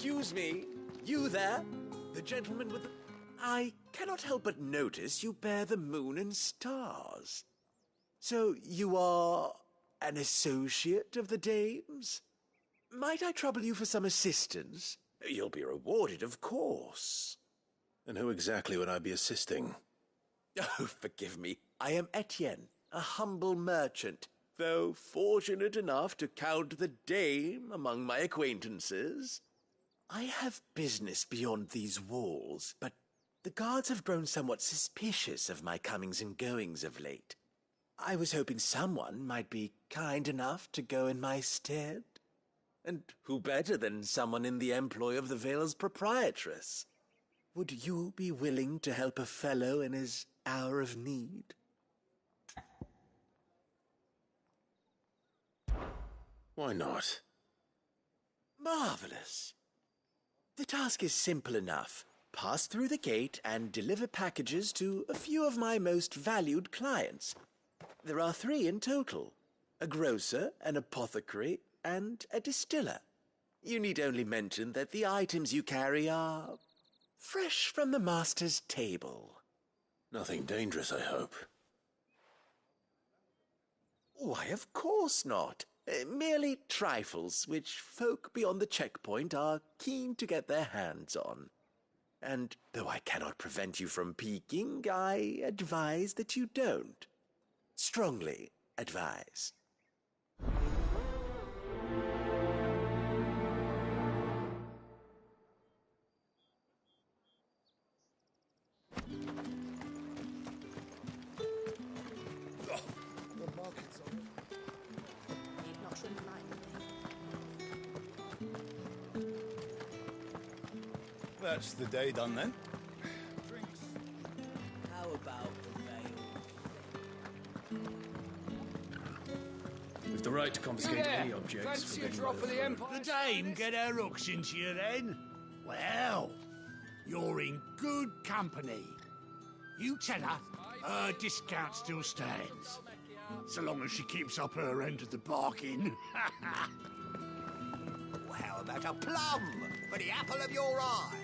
Excuse me, you there? The gentleman with the... I cannot help but notice you bear the moon and stars. So you are an associate of the dames? Might I trouble you for some assistance? You'll be rewarded, of course. And who exactly would I be assisting? Oh, forgive me. I am Etienne, a humble merchant, though fortunate enough to count the dame among my acquaintances. I have business beyond these walls, but the guards have grown somewhat suspicious of my comings and goings of late. I was hoping someone might be kind enough to go in my stead. And who better than someone in the employ of the Vale's proprietress? Would you be willing to help a fellow in his hour of need? Why not? Marvelous. The task is simple enough. Pass through the gate and deliver packages to a few of my most valued clients. There are 3 in total: a grocer, an apothecary, and a distiller. You need only mention that the items you carry are fresh from the master's table. Nothing dangerous, I hope. Why, of course not. Merely trifles which folk beyond the checkpoint are keen to get their hands on. And though I cannot prevent you from peeking, I advise that you don't. Strongly advise. That's the day done then. Drinks. How about the Vale? With the right to confiscate any objects Fancy for a getting drop by of the phone. Empire? The dame get her hooks into you then? Well, you're in good company. You tell her her discount still stands. So long as she keeps up her end of the bargain. How about a plum for the apple of your eye?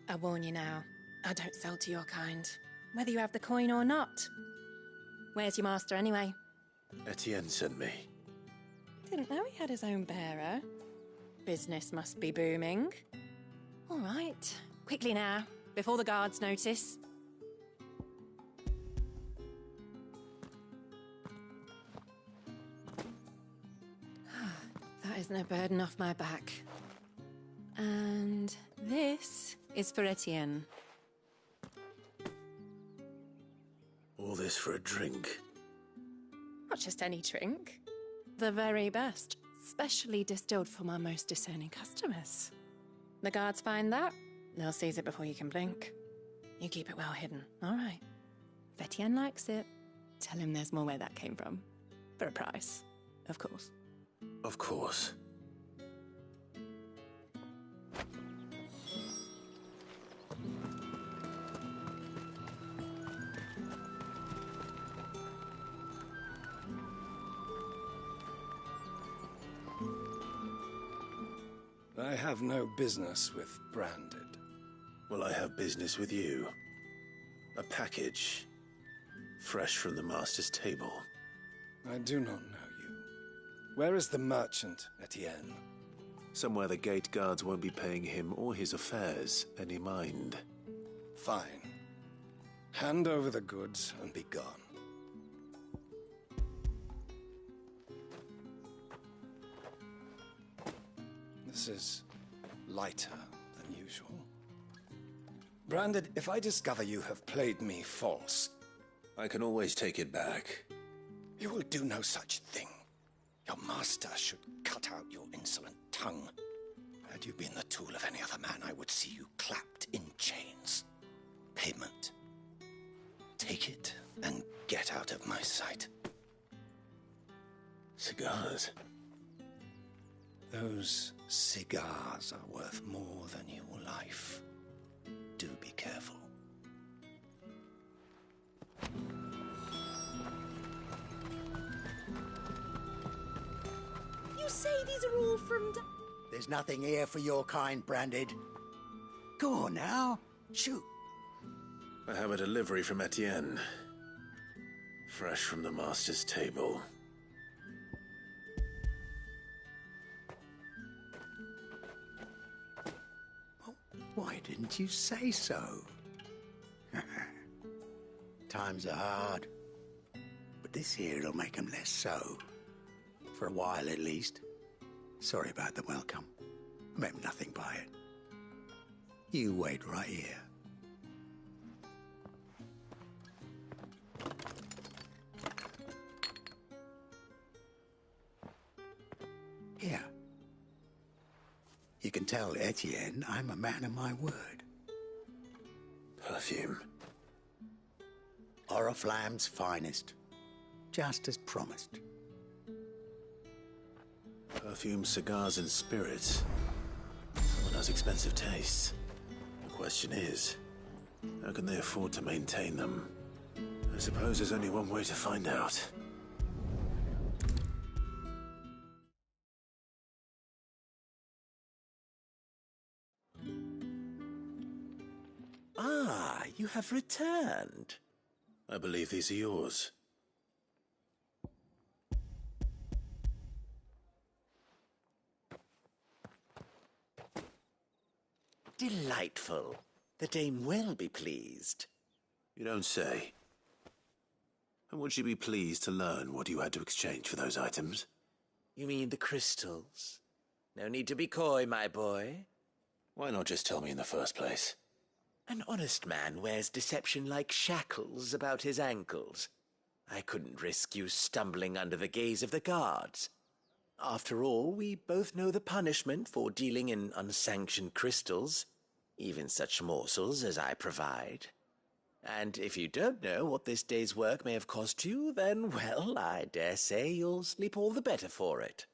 I warn you now, I don't sell to your kind, whether you have the coin or not. Where's your master anyway? Etienne sent me. Didn't know he had his own bearer. Business must be booming. All right, quickly now, before the guards notice. That is no burden off my back. And this is for Etienne. All this for a drink. Not just any drink. The very best, specially distilled for my most discerning customers. The guards find that, they'll seize it before you can blink. You keep it well hidden, all right? If Etienne likes it, tell him there's more where that came from. For a price, of course. Of course. I have no business with Branded. Well, I have business with you. A package. Fresh from the master's table. I do not know you. Where is the merchant, Etienne? Somewhere the gate guards won't be paying him or his affairs any mind. Fine. Hand over the goods and be gone. This is lighter than usual. Branded, if I discover you have played me false... I can always take it back. You will do no such thing. Your master should cut out your insolent tongue. Had you been the tool of any other man, I would see you clapped in chains. Payment. Take it and get out of my sight. Cigars. Those cigars are worth more than your life. Do be careful. You say these are all from... There's nothing here for your kind, Branded. Go on now. Shoot. I have a delivery from Etienne. Fresh from the master's table. Why didn't you say so? Times are hard. But this here'll make them less so. For a while, at least. Sorry about the welcome. I meant nothing by it. You wait right here. Here. You can tell Etienne I'm a man of my word. Perfume. Oriflamme's finest. Just as promised. Perfume, cigars, and spirits. Someone has expensive tastes. The question is, how can they afford to maintain them? I suppose there's only one way to find out. Ah, you have returned. I believe these are yours. Delightful. The dame will be pleased. You don't say. And would she be pleased to learn what you had to exchange for those items? You mean the crystals? No need to be coy, my boy. Why not just tell me in the first place? An honest man wears deception like shackles about his ankles. I couldn't risk you stumbling under the gaze of the guards. After all, we both know the punishment for dealing in unsanctioned crystals, even such morsels as I provide. And if you don't know what this day's work may have cost you, then, well, I dare say you'll sleep all the better for it.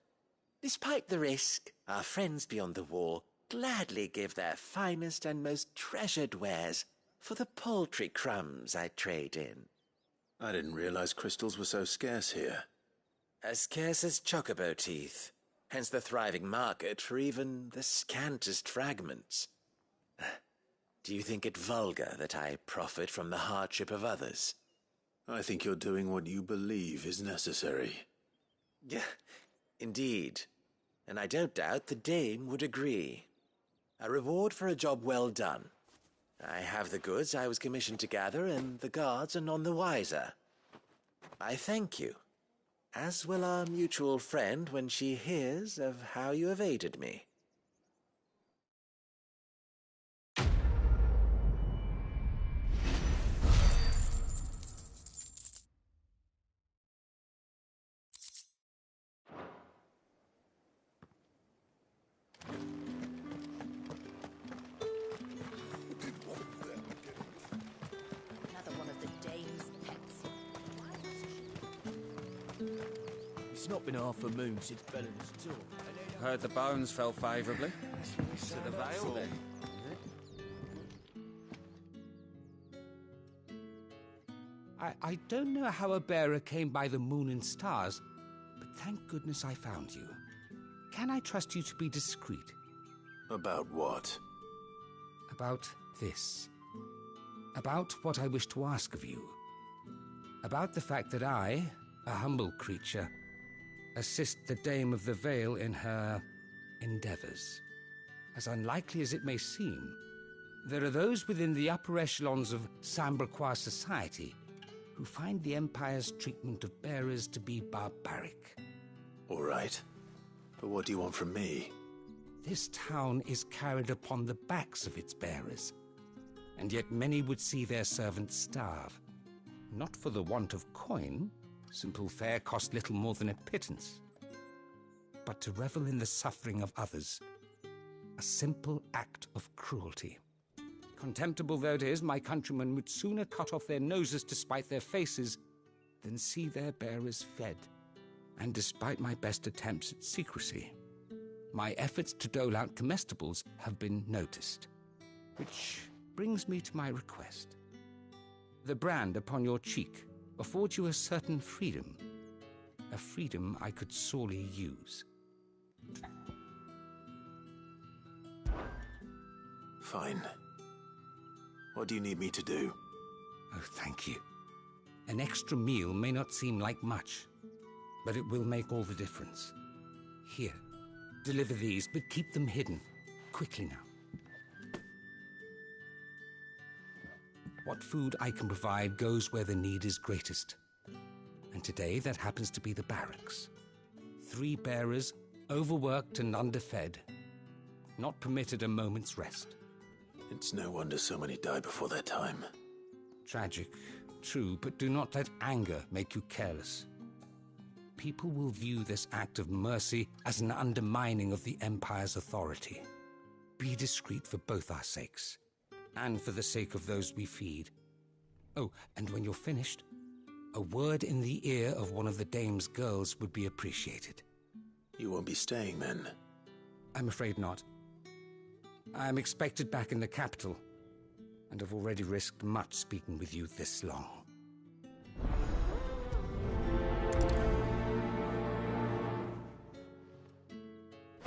Despite the risk, our friends beyond the wall gladly give their finest and most treasured wares for the paltry crumbs I trade in. I didn't realize crystals were so scarce here. As scarce as chocobo teeth, hence the thriving market for even the scantest fragments. Do you think it vulgar that I profit from the hardship of others? I think you're doing what you believe is necessary. Indeed, and I don't doubt the dame would agree. A reward for a job well done. I have the goods I was commissioned to gather, and the guards are none the wiser. I thank you, as will our mutual friend when she hears of how you have aided me. Another one of the dame's pets. It's not been half a moon since Belen's tour. Heard the bones fell favourably. To the Vale, then. I don't know how a bearer came by the moon and stars, but thank goodness I found you. Can I trust you to be discreet? About what? About this. About what I wish to ask of you. About the fact that I, a humble creature, assist the Dame of the Vale in her endeavours. As unlikely as it may seem, there are those within the upper echelons of Samberquois society who find the Empire's treatment of bearers to be barbaric. All right. But what do you want from me? This town is carried upon the backs of its bearers, and yet many would see their servants starve. Not for the want of coin, simple fare cost little more than a pittance, but to revel in the suffering of others, a simple act of cruelty. Contemptible though it is, my countrymen would sooner cut off their noses to spite their faces than see their bearers fed. And despite my best attempts at secrecy, my efforts to dole out comestibles have been noticed. Which brings me to my request. The brand upon your cheek affords you a certain freedom, a freedom I could sorely use. Fine. What do you need me to do? Oh, thank you. An extra meal may not seem like much, but it will make all the difference. Here, deliver these, but keep them hidden. Quickly now. What food I can provide goes where the need is greatest. And today, that happens to be the barracks. 3 bearers, overworked and underfed, not permitted a moment's rest. It's no wonder so many die before their time. Tragic, true, but do not let anger make you careless. People will view this act of mercy as an undermining of the Empire's authority. Be discreet for both our sakes, and for the sake of those we feed. Oh, and when you're finished, a word in the ear of one of the dame's girls would be appreciated. You won't be staying then? I'm afraid not. I'm expected back in the capital, and have already risked much speaking with you this long.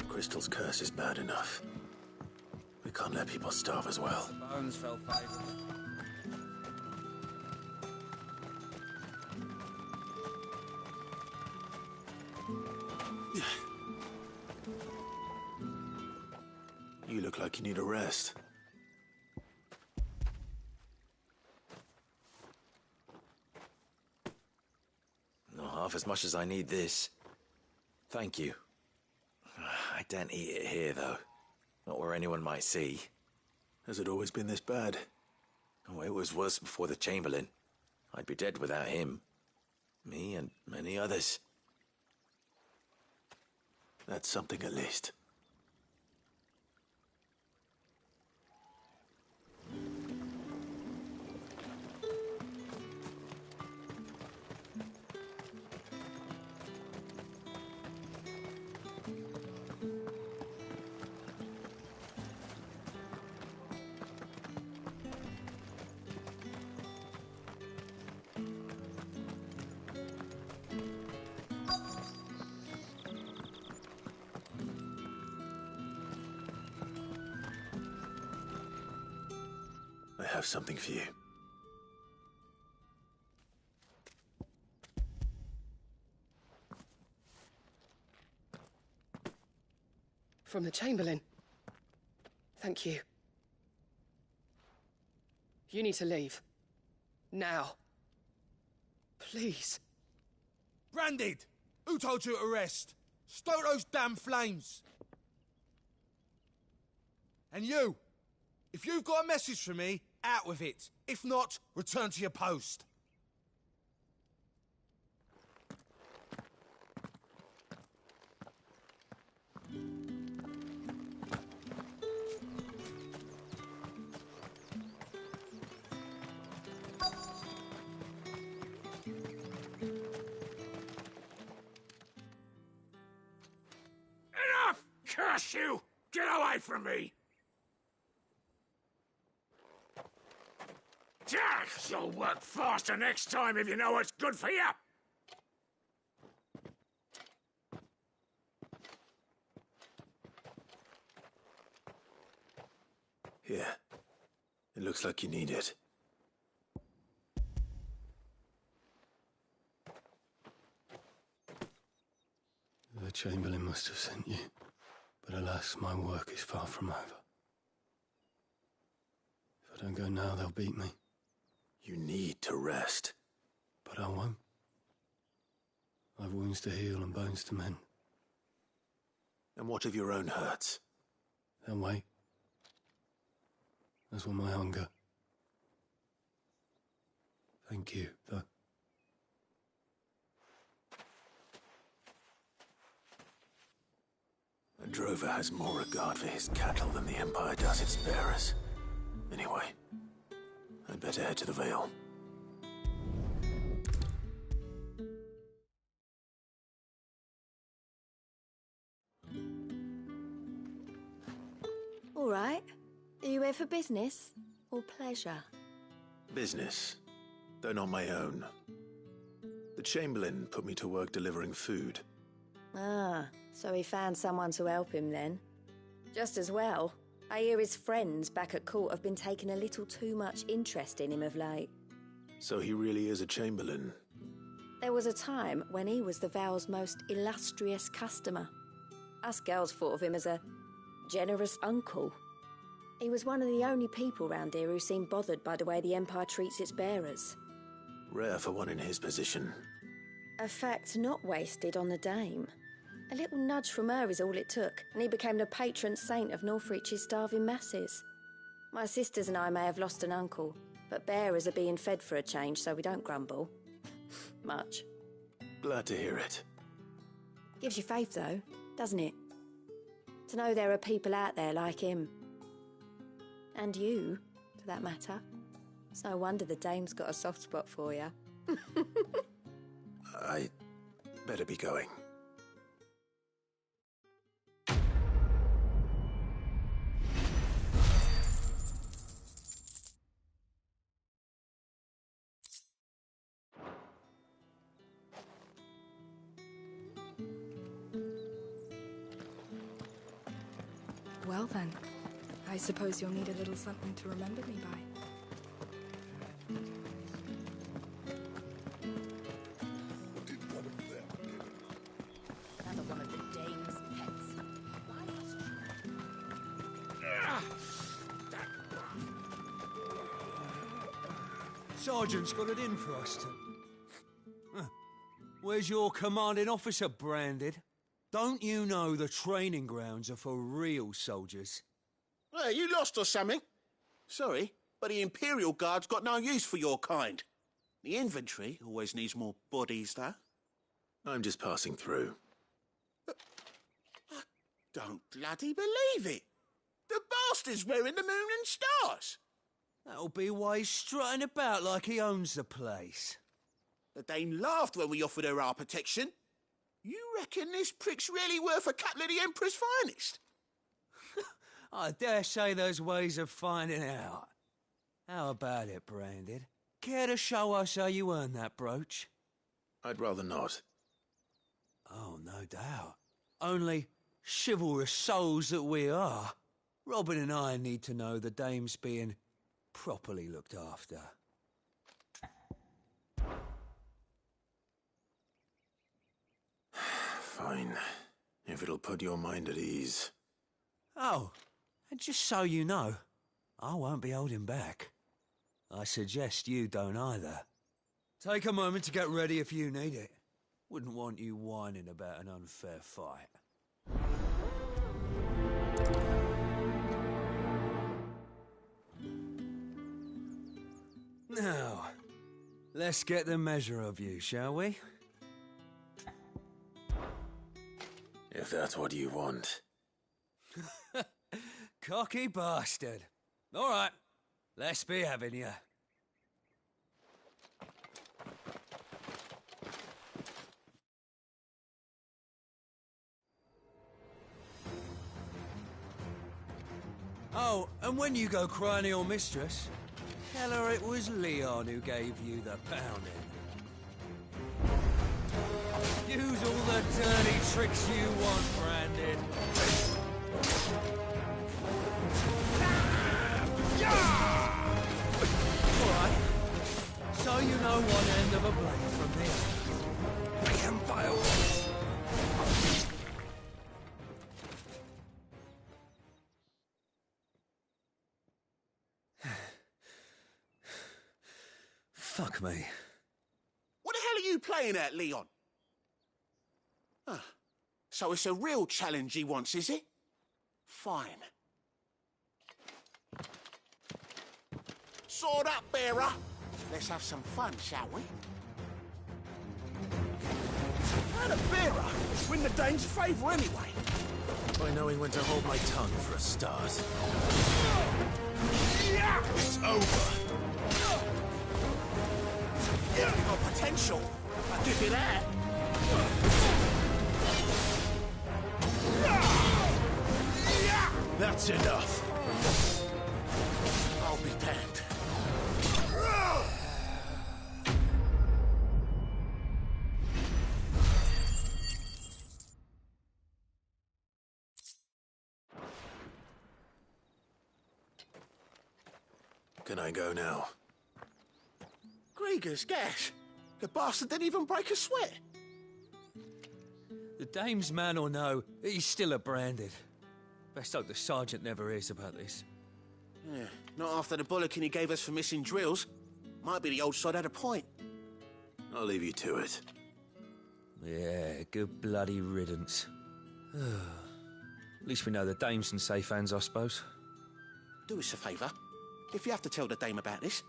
Crystal's curse is bad enough. We can't let people starve as well. Bones fell favorably. You look like you need a rest. Not half as much as I need this. Thank you. I daren't eat it here, though. Not where anyone might see. Has it always been this bad? Oh, it was worse before the Chamberlain. I'd be dead without him. Me and many others. That's something at least. I have something for you. From the Chamberlain. Thank you. You need to leave. Now. Please. Branded! Who told you to rest? Stoke those damn flames! And you! If you've got a message for me, out with it. If not, return to your post. Enough! Curse you! Get away from me! You'll work faster next time if you know what's good for you! Here. It looks like you need it. The Chamberlain must have sent you, but alas, my work is far from over. If I don't go now, they'll beat me. You need to rest. But I won't. I've wounds to heal and bones to mend. And what of your own hurts? They'll wait. As will my hunger. Thank you, though. A drover has more regard for his cattle than the Empire does its bearers. Anyway, I'd better head to the Vale. All right. Are you here for business or pleasure? Business, though not my own. The Chamberlain put me to work delivering food. Ah, so he found someone to help him then. Just as well. I hear his friends back at court have been taking a little too much interest in him of late. So he really is a Chamberlain? There was a time when he was the Vale's most illustrious customer. Us girls thought of him as a generous uncle. He was one of the only people round here who seemed bothered by the way the Empire treats its bearers. Rare for one in his position. A fact not wasted on the dame. A little nudge from her is all it took, and he became the patron saint of Northreach's starving masses. My sisters and I may have lost an uncle, but bearers are being fed for a change, so we don't grumble. Much. Glad to hear it. Gives you faith, though, doesn't it? To know there are people out there like him. And you, for that matter. It's no wonder the dame's got a soft spot for you. I better be going. Well then, I suppose you'll need a little something to remember me by. Another one of the dame's pets. Sergeant's got it in for us to... Where's your commanding officer branded? Don't you know the training grounds are for real soldiers? Well, you lost or something? Sorry, but the Imperial Guard's got no use for your kind. The infantry always needs more bodies, though. I'm just passing through. I don't bloody believe it. The bastard's wearing the moon and stars. That'll be why he's strutting about like he owns the place. The Dane laughed when we offered her our protection. You reckon this prick's really worth a couple of the Emperor's finest? I dare say there's ways of finding out. How about it, Branded? Care to show us how you earned that brooch? I'd rather not. Oh, no doubt. Only chivalrous souls that we are, Robin and I need to know the dame's being properly looked after. Fine. If it'll put your mind at ease. Oh, and just so you know, I won't be holding back. I suggest you don't either. Take a moment to get ready if you need it. Wouldn't want you whining about an unfair fight. Now, let's get the measure of you, shall we? If that's what you want. Cocky bastard. All right, let's be having you. Oh, and when you go crying to your mistress, tell her it was Leon who gave you the pounding. Use all the dirty tricks you want, Brandon. Alright, so you know one end of a blade from the other. The Empire wants. Fuck me. What the hell are you playing at, Leon? Ah, so it's a real challenge he wants, is it? Fine. Sword up, bearer. Let's have some fun, shall we? How the bearer win the Dane's favour anyway? By knowing when to hold my tongue for a start. It's over. You've got potential. I'll give you that. That's enough. I'll be damned. Can I go now? Grieger's gas. The bastard didn't even break a sweat. The dame's man or no, he's still a branded. Best hope the sergeant never hears about this. Yeah, not after the bollocking he gave us for missing drills. Might be the old sod had a point. I'll leave you to it. Yeah, good bloody riddance. At least we know the dame's in safe hands, I suppose. Do us a favour. If you have to tell the dame about this,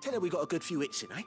tell her we got a good few hits in, eh?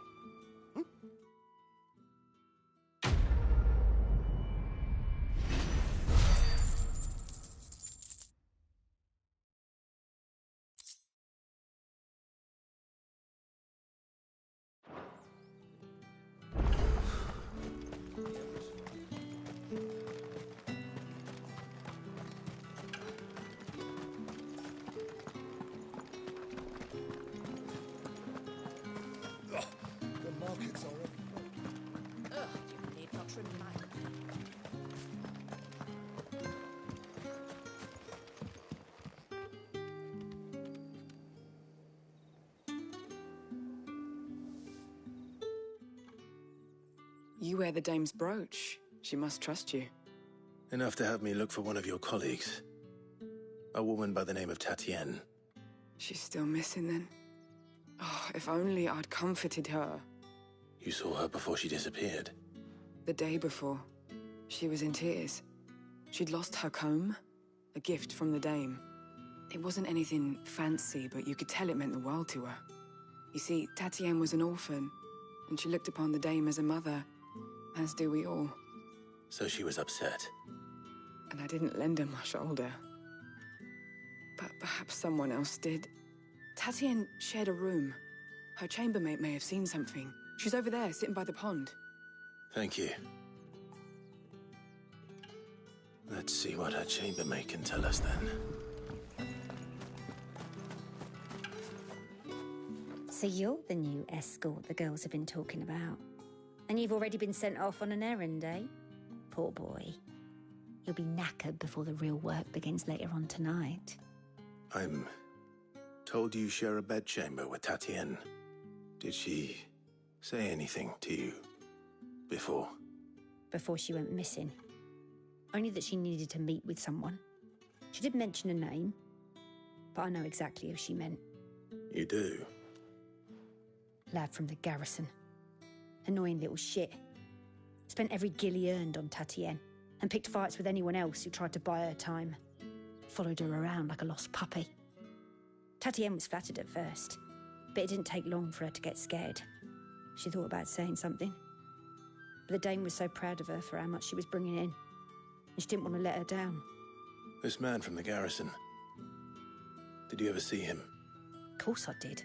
You wear the dame's brooch. She must trust you. Enough to have me look for one of your colleagues. A woman by the name of Tatienne. She's still missing then. Oh, if only I'd comforted her. You saw her before she disappeared? The day before. She was in tears. She'd lost her comb, a gift from the dame. It wasn't anything fancy, but you could tell it meant the world to her. You see, Tatienne was an orphan, and she looked upon the dame as a mother, as do we all. So she was upset. And I didn't lend her my shoulder. But perhaps someone else did. Tatienne shared a room. Her chambermaid may have seen something. She's over there, sitting by the pond. Thank you. Let's see what her chambermaid can tell us then. So you're the new escort the girls have been talking about. And you've already been sent off on an errand, eh? Poor boy. You'll be knackered before the real work begins later on tonight. I'm told you share a bedchamber with Tatienne. Did she say anything to you before? Before she went missing. Only that she needed to meet with someone. She did mention a name, but I know exactly who she meant. You do? Lad from the garrison. Annoying little shit. Spent every guil he earned on Tatienne, and picked fights with anyone else who tried to buy her time. Followed her around like a lost puppy. Tatienne was flattered at first, but it didn't take long for her to get scared. She thought about saying something. But the dame was so proud of her for how much she was bringing in, and she didn't want to let her down. This man from the garrison. Did you ever see him? Of course I did.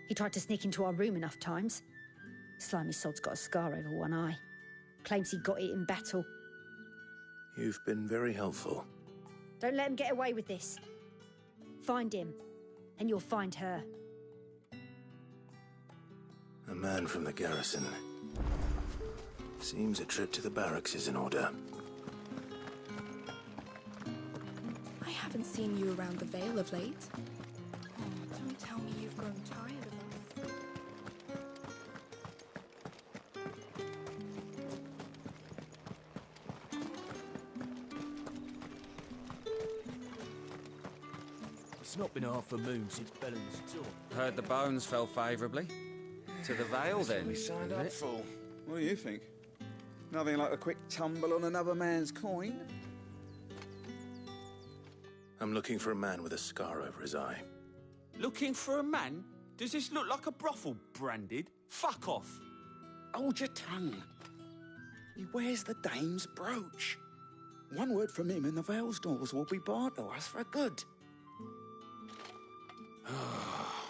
He tried to sneak into our room enough times. Slimy sod's got a scar over one eye. Claims he got it in battle. You've been very helpful. Don't let him get away with this. Find him, and you'll find her. A man from the garrison. Seems a trip to the barracks is in order. I haven't seen you around the Vale of late. Oh, don't tell me you've grown tired of us. It's not been half a moon since Bellen's tour. Heard the bones fell favourably. To the Vale, then. We signed up for. What do you think? Nothing like a quick tumble on another man's coin? I'm looking for a man with a scar over his eye. Looking for a man? Does this look like a brothel, branded? Fuck off. Hold your tongue. He wears the dame's brooch. One word from him and the Vale's doors will be barred to us for good.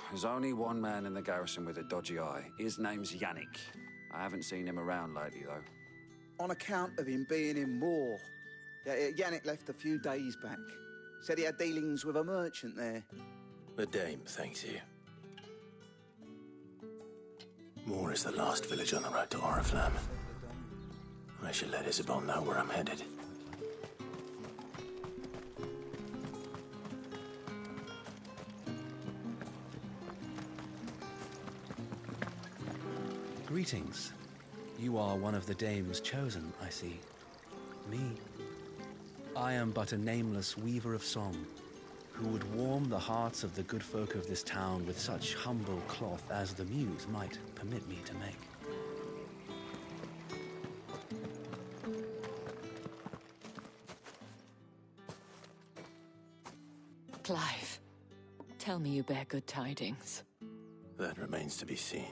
There's only one man in the garrison with a dodgy eye. His name's Yannick. I haven't seen him around lately, though. On account of him being in war. Yannick left a few days back. Said he had dealings with a merchant there. The dame thanks you. Moor is the last village on the road to Oriflamme. I should let Isabel know where I'm headed. Greetings. You are one of the dames chosen, I see. Me. I am but a nameless weaver of song, who would warm the hearts of the good folk of this town with such humble cloth as the muse might permit me to make. Clive, tell me you bear good tidings. That remains to be seen.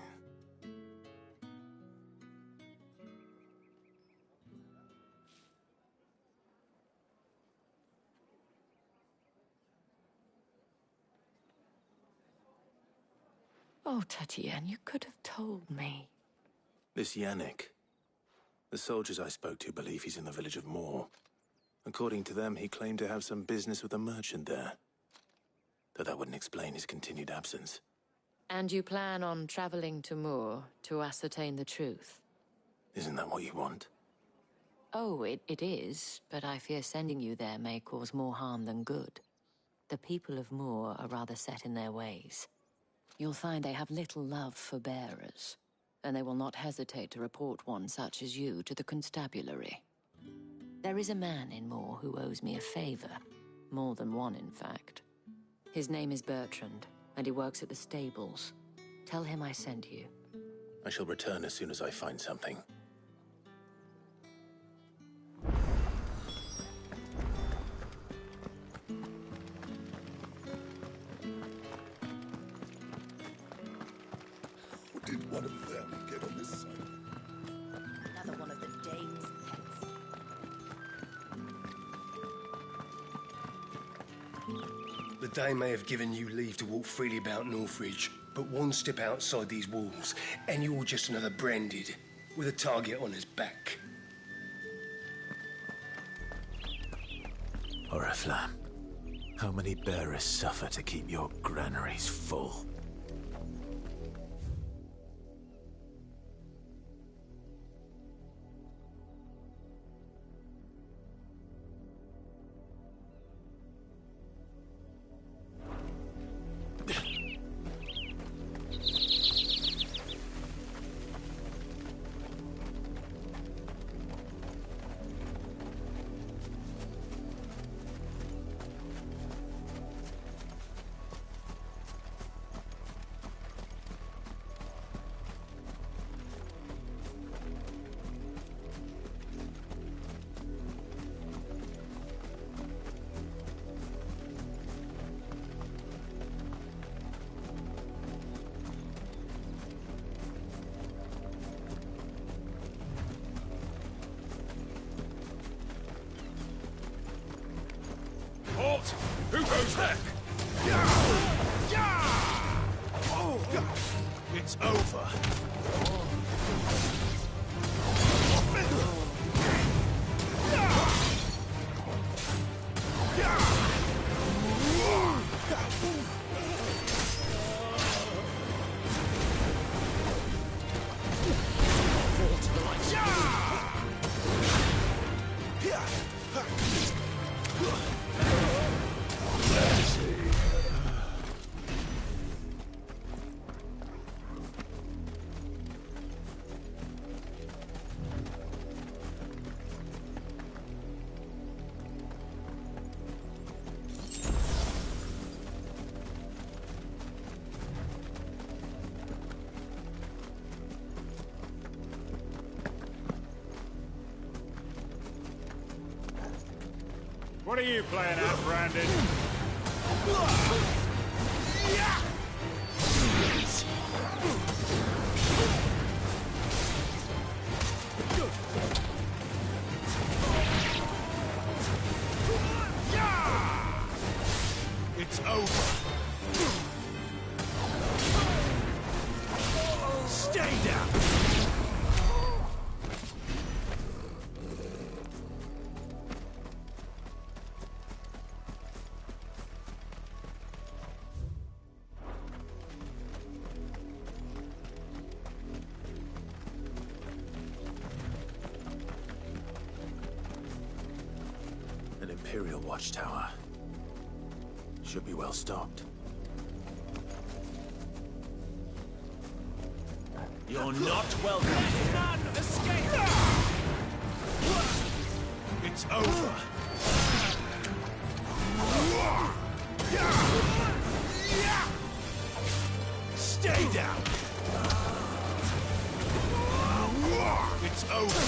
Oh, Tatienne, you could have told me. This Yannick. The soldiers I spoke to believe he's in the village of Moor. According to them, he claimed to have some business with a merchant there. Though that wouldn't explain his continued absence. And you plan on traveling to Moor to ascertain the truth? Isn't that what you want? Oh, it is, but I fear sending you there may cause more harm than good. The people of Moor are rather set in their ways. You'll find they have little love for bearers, and they will not hesitate to report one such as you to the constabulary. There is a man in Moor who owes me a favor. More than one, in fact. His name is Bertrand, and he works at the stables. Tell him I sent you. I shall return as soon as I find something. Did one of them get on this side? Another one of the dame's pets. The Dame may have given you leave to walk freely about Northridge, but one step outside these walls, and you're just another branded, with a target on his back. Oriflamme, how many bearers suffer to keep your granaries full? Who goes there? It's over. What are you playing at, Brandon? It's over. Stay down. An Imperial watchtower. Should be well stocked. You're not welcome. None escape! It's over. Stay down! It's over.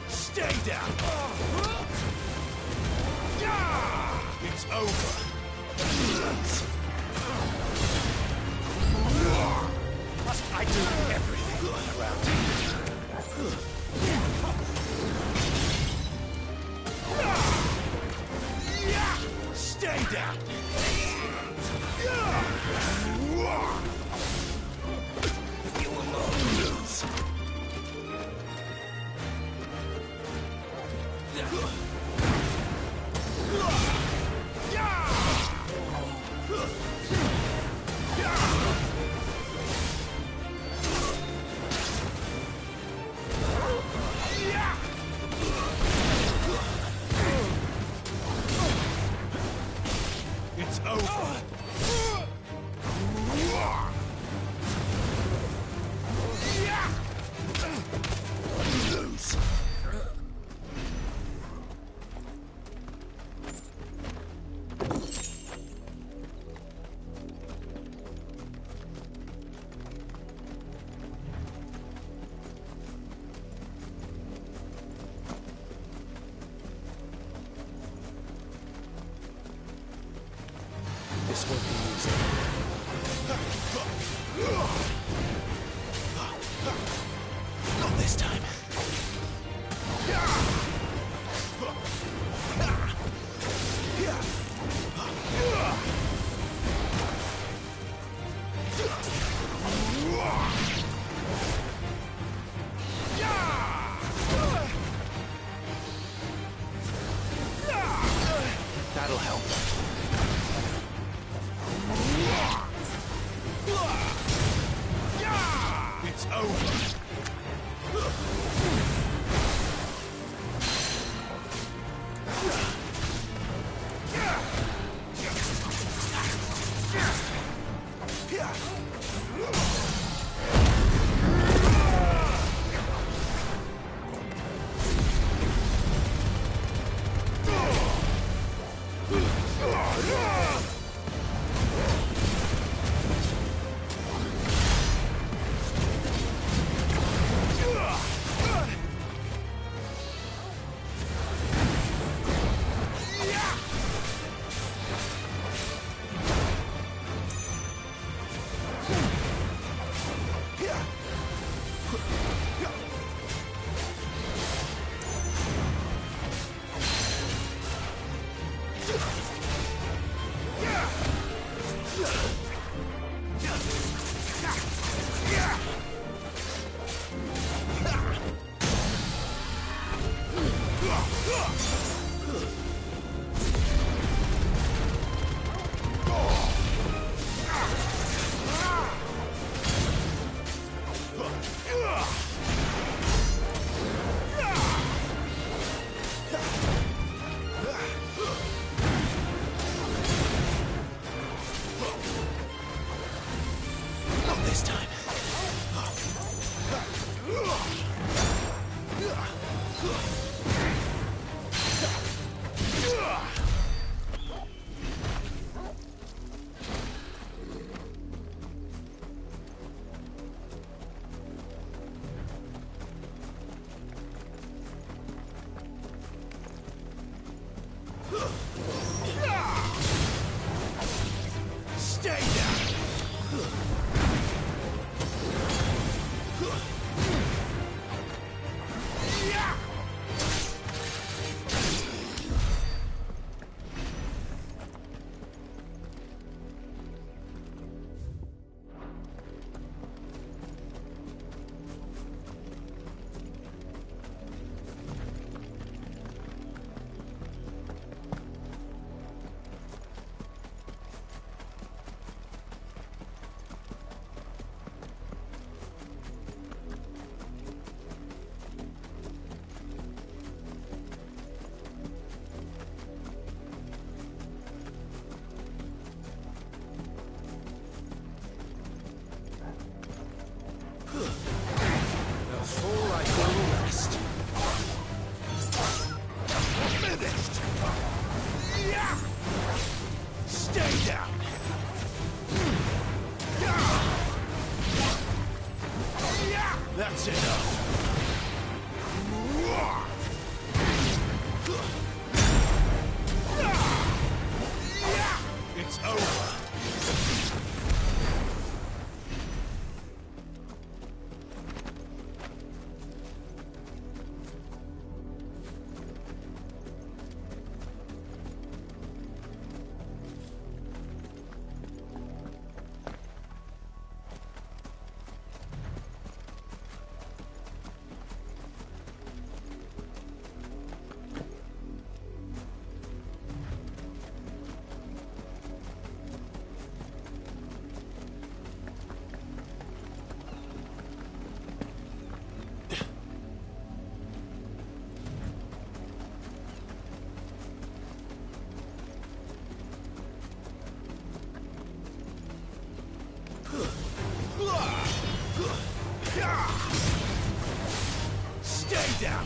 Stay down! It's over. Must I do everything around here? Stay down! You will not lose. It's over. Lose. This won't be easy. Not this time. That'll help. It's over. Not this time. down!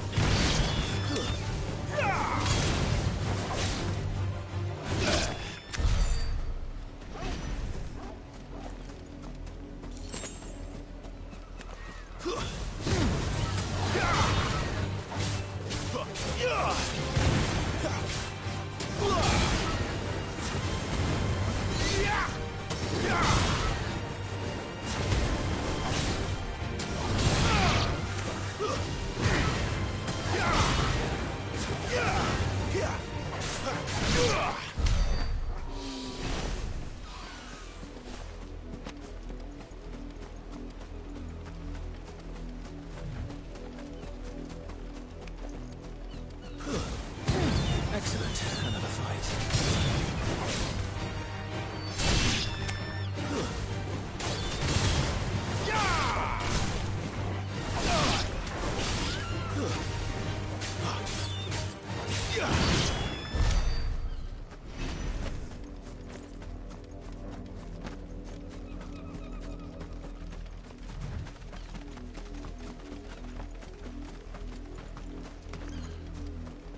Excellent. Another fight.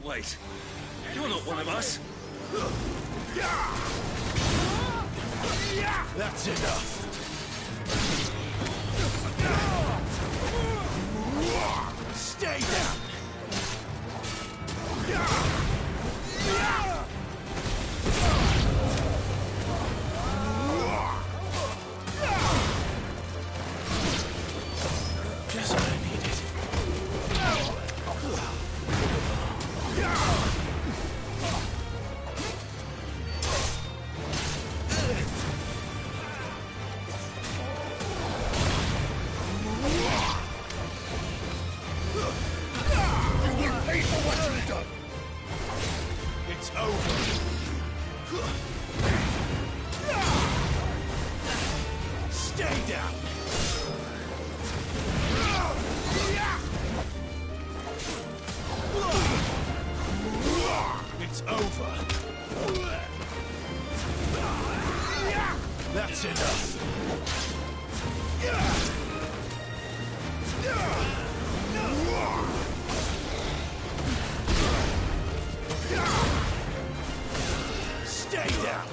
Wait, you're not one of us. That's enough. Stay down. Just what I needed. It's over. Stay down. It's over. That's enough. Stay down.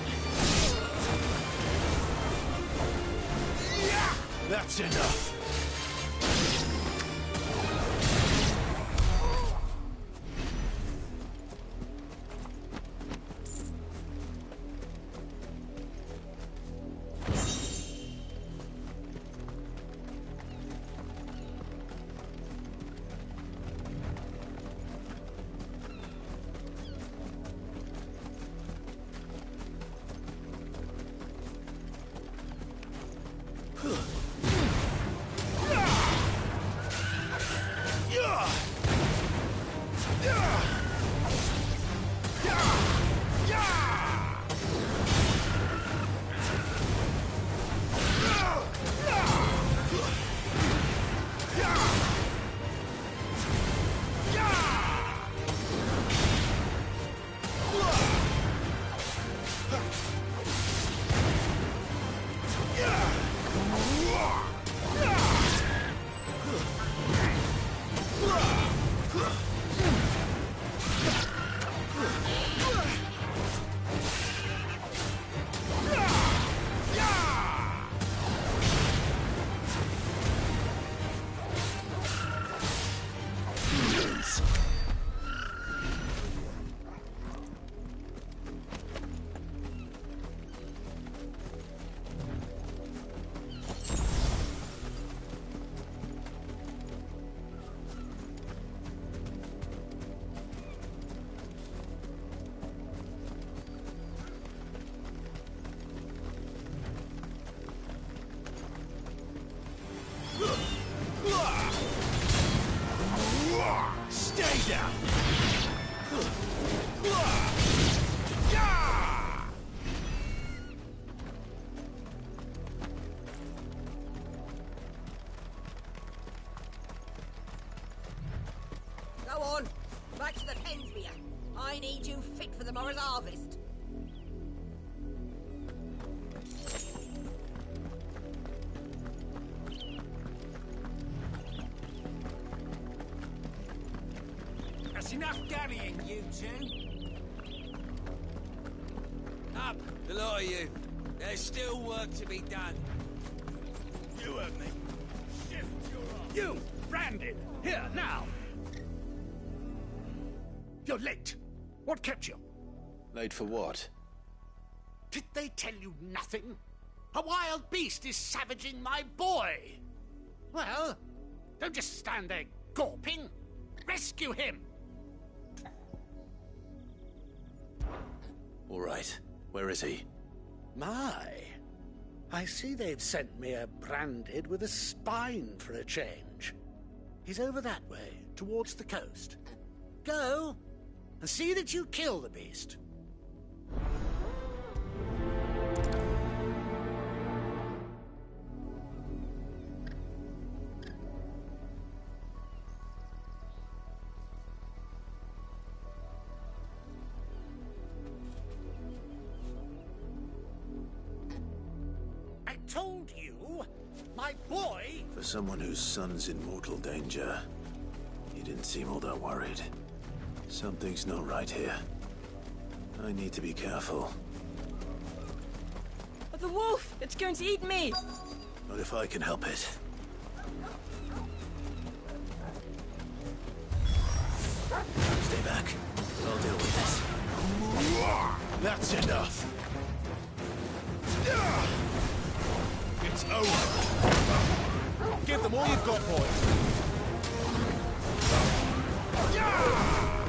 That's enough. Stay down. Go on. Back to the pens with you. I need you fit for the morrow's harvest. That's enough dallying, you two. Up, the lot of you. There's still work to be done. You heard me. Shift your arm. You, Brandon, here, now. You're late. What kept you? Late for what? Did they tell you nothing? A wild beast is savaging my boy. Well, don't just stand there gawping. Rescue him. All right. Where is he? My. I see they've sent me a branded with a spine for a change. He's over that way, towards the coast. Go, and see that you kill the beast. I told you, my boy... For someone whose son's in mortal danger, he didn't seem all that worried. Something's not right here. I need to be careful. The wolf! It's going to eat me! Not if I can help it. Stay back. I'll deal with this. That's enough. It's over. Give them all you've got, boys.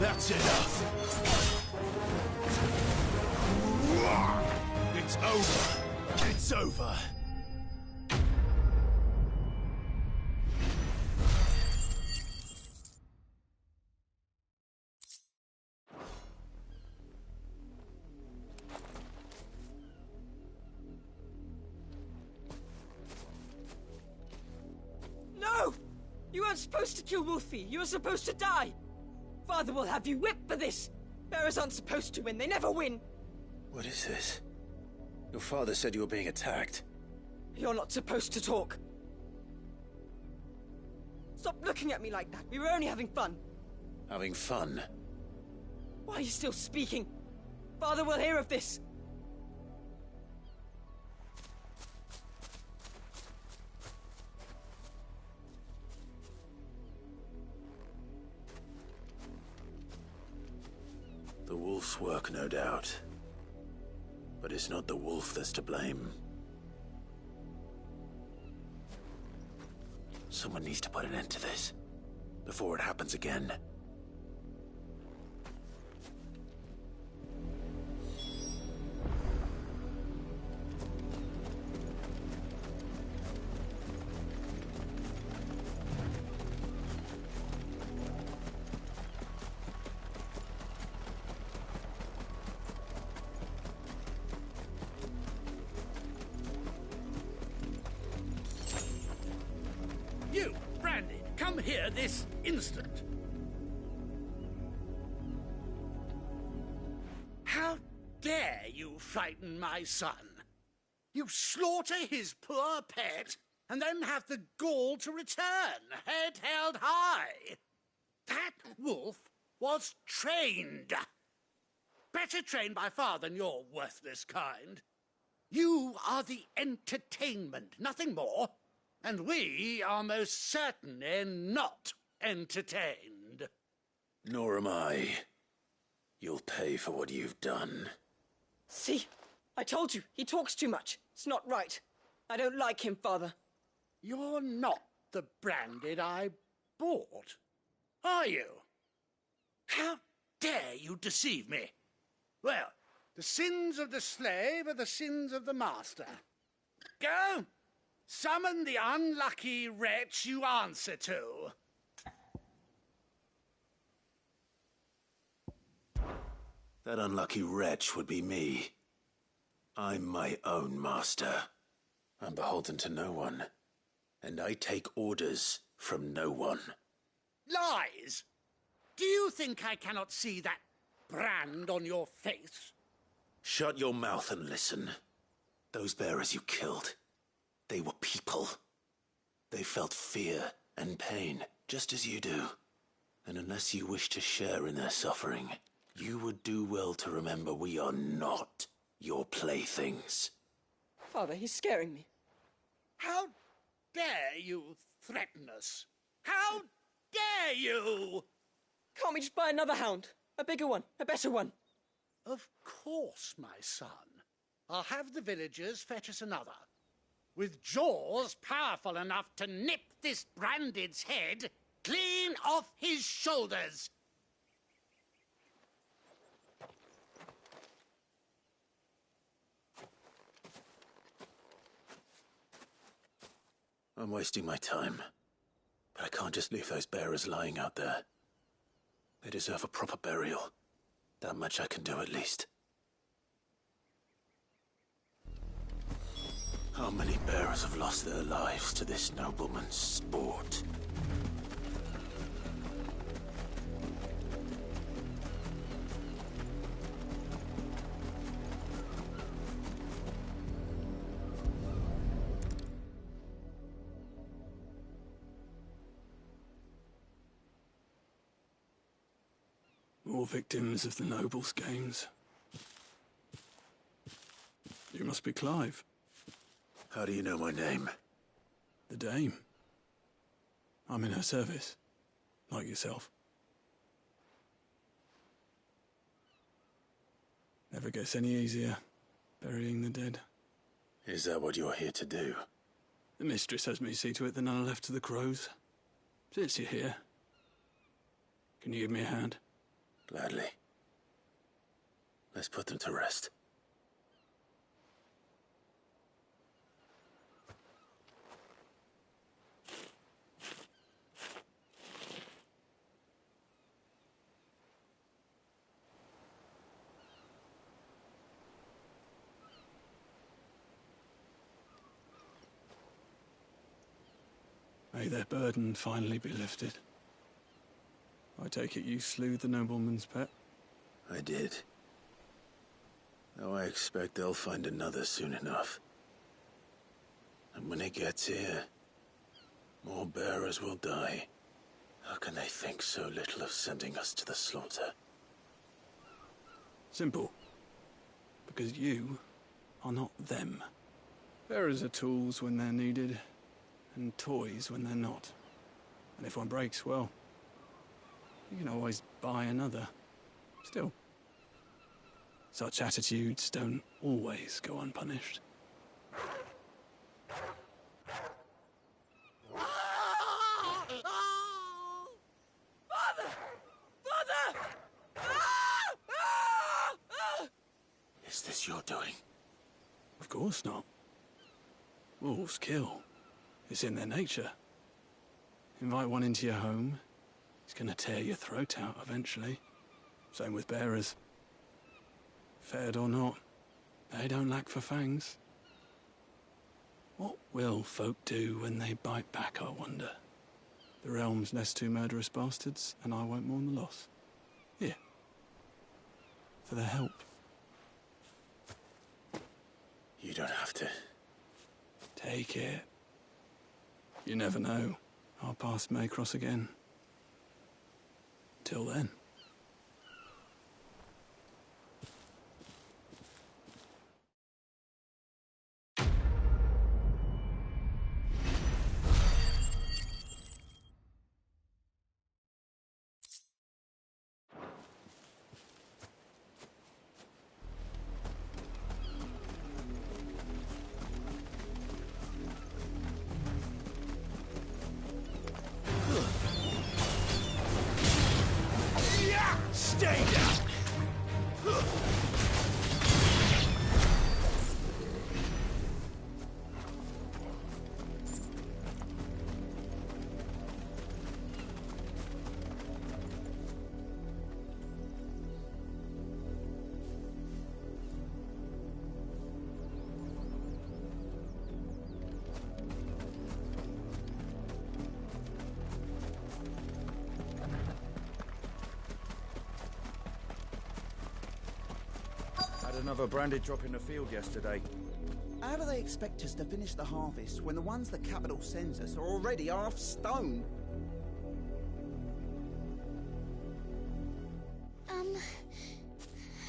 That's enough. It's over. It's over. No! You weren't supposed to kill Wolfie. You were supposed to die. Father will have you whipped for this. Bearers aren't supposed to win. They never win. What is this? Your father said you were being attacked. You're not supposed to talk. Stop looking at me like that. We were only having fun. Having fun? Why are you still speaking? Father will hear of this. The wolf's work, no doubt. But it's not the wolf that's to blame. Someone needs to put an end to this, before it happens again. You, Brandon, come here this instant. How dare you frighten my son? You slaughter his poor pet, and then have the gall to return, head held high. That wolf was trained. Better trained by far than your worthless kind. You are the entertainment, nothing more. And we are most certainly not entertained. Nor am I. You'll pay for what you've done. See? I told you. He talks too much. It's not right. I don't like him, Father. You're not the Branded I bought, are you? How dare you deceive me? Well, the sins of the slave are the sins of the master. Go! Summon the unlucky wretch you answer to. That unlucky wretch would be me. I'm my own master. I'm beholden to no one. And I take orders from no one. Lies! Do you think I cannot see that brand on your face? Shut your mouth and listen. Those bearers you killed, they were people. They felt fear and pain, just as you do. And unless you wish to share in their suffering, you would do well to remember we are not your playthings. Father, he's scaring me. How dare you threaten us? How dare you? Can't we just buy another hound? A bigger one, a better one. Of course, my son. I'll have the villagers fetch us another. With jaws powerful enough to nip this Branded's head clean off his shoulders. I'm wasting my time. But I can't just leave those bearers lying out there. They deserve a proper burial. That much I can do at least. How many bearers have lost their lives to this nobleman's sport? More victims of the nobles' games. You must be Clive. How do you know my name? The Dame. I'm in her service, like yourself. Never gets any easier, burying the dead. Is that what you're here to do? The mistress has me see to it that none are left to the crows. Since you're here, can you give me a hand? Gladly. Let's put them to rest. May their burden finally be lifted. I take it you slew the nobleman's pet? I did. Though I expect they'll find another soon enough. And when it gets here, more bearers will die. How can they think so little of sending us to the slaughter? Simple. Because you are not them. Bearers are tools when they're needed, and toys when they're not. And if one breaks, well, you can always buy another. Still, such attitudes don't always go unpunished. Father! Father! Is this your doing? Of course not. Wolves kill. It's in their nature. Invite one into your home, he's gonna tear your throat out eventually. Same with bearers. Fed or not, they don't lack for fangs. What will folk do when they bite back, I wonder? The realm's less two murderous bastards, and I won't mourn the loss. Here. For their help. You don't have to. Take it. You never know. Our paths may cross again. Till then. Stay down! Another branded drop in the field yesterday. How do they expect us to finish the harvest when the ones the capital sends us are already half stone?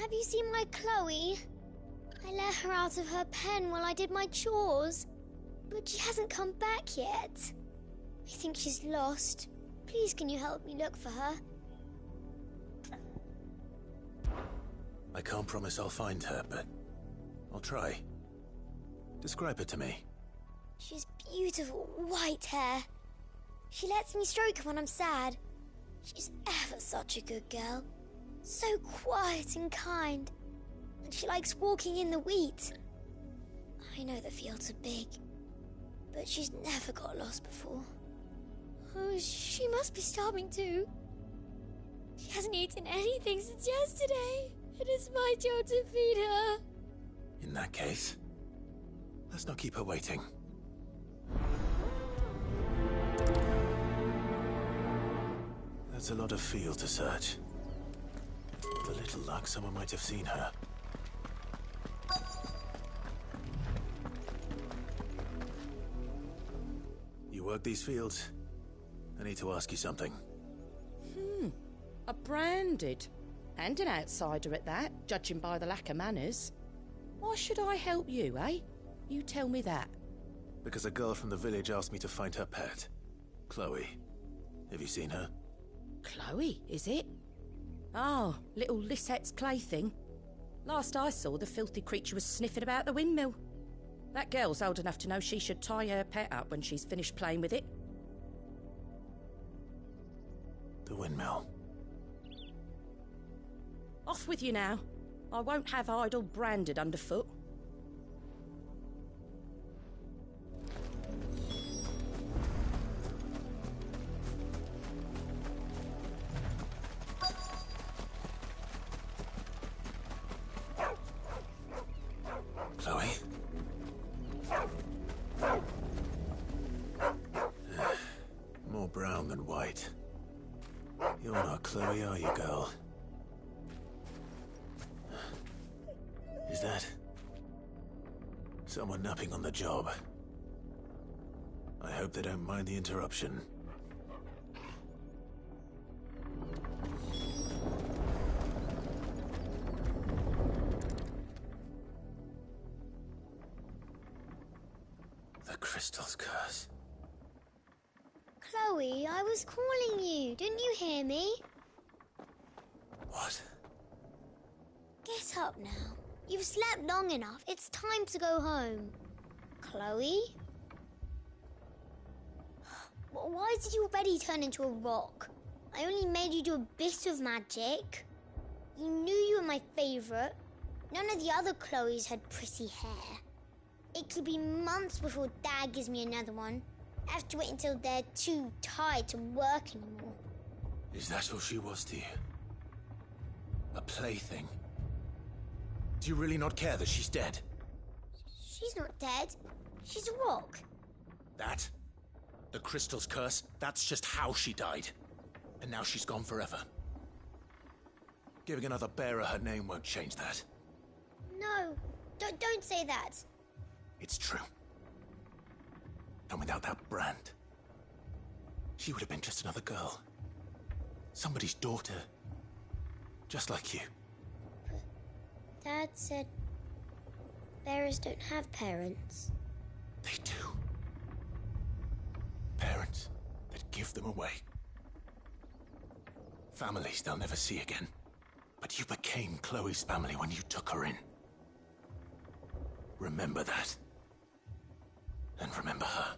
have you seen my Chloe? I let her out of her pen while I did my chores, but she hasn't come back yet. I think she's lost. Please, can you help me look for her? I can't promise I'll find her, but I'll try. Describe her to me. She's beautiful white hair. She lets me stroke her when I'm sad. She's ever such a good girl. So quiet and kind. And she likes walking in the wheat. I know the fields are big, but she's never got lost before. Oh, she must be starving too. She hasn't eaten anything since yesterday. It is my job to feed her. In that case, let's not keep her waiting. That's a lot of field to search. With a little luck, someone might have seen her. You work these fields? I need to ask you something. A branded. And an outsider at that, judging by the lack of manners. Why should I help you, eh? You tell me that. Because a girl from the village asked me to find her pet, Chloe. Have you seen her? Chloe, is it? Oh, little Lisette's plaything. Last I saw, the filthy creature was sniffing about the windmill. That girl's old enough to know she should tie her pet up when she's finished playing with it. The windmill. Off with you now. I won't have idle branded underfoot. Chloe? More brown than white. You're not Chloe, are you, girl? Is that someone napping on the job? I hope they don't mind the interruption. The crystal's curse. Chloe, I was calling you. Didn't you hear me? What? Get up now. You've slept long enough. It's time to go home. Chloe? Why did you already turn into a rock? I only made you do a bit of magic. You knew you were my favourite. None of the other Chloes had pretty hair. It could be months before Dad gives me another one. I have to wait until they're too tired to work anymore. Is that all she was to you? A plaything? Do you really not care that she's dead? She's not dead. She's a rock. That? The crystal's curse? That's just how she died. And now she's gone forever. Giving another bearer her name won't change that. No, don't say that. It's true. And without that brand, she would have been just another girl. Somebody's daughter. Just like you. Dad said bearers don't have parents. They do. Parents that give them away. Families they'll never see again. But you became Chloe's family when you took her in. Remember that. And remember her.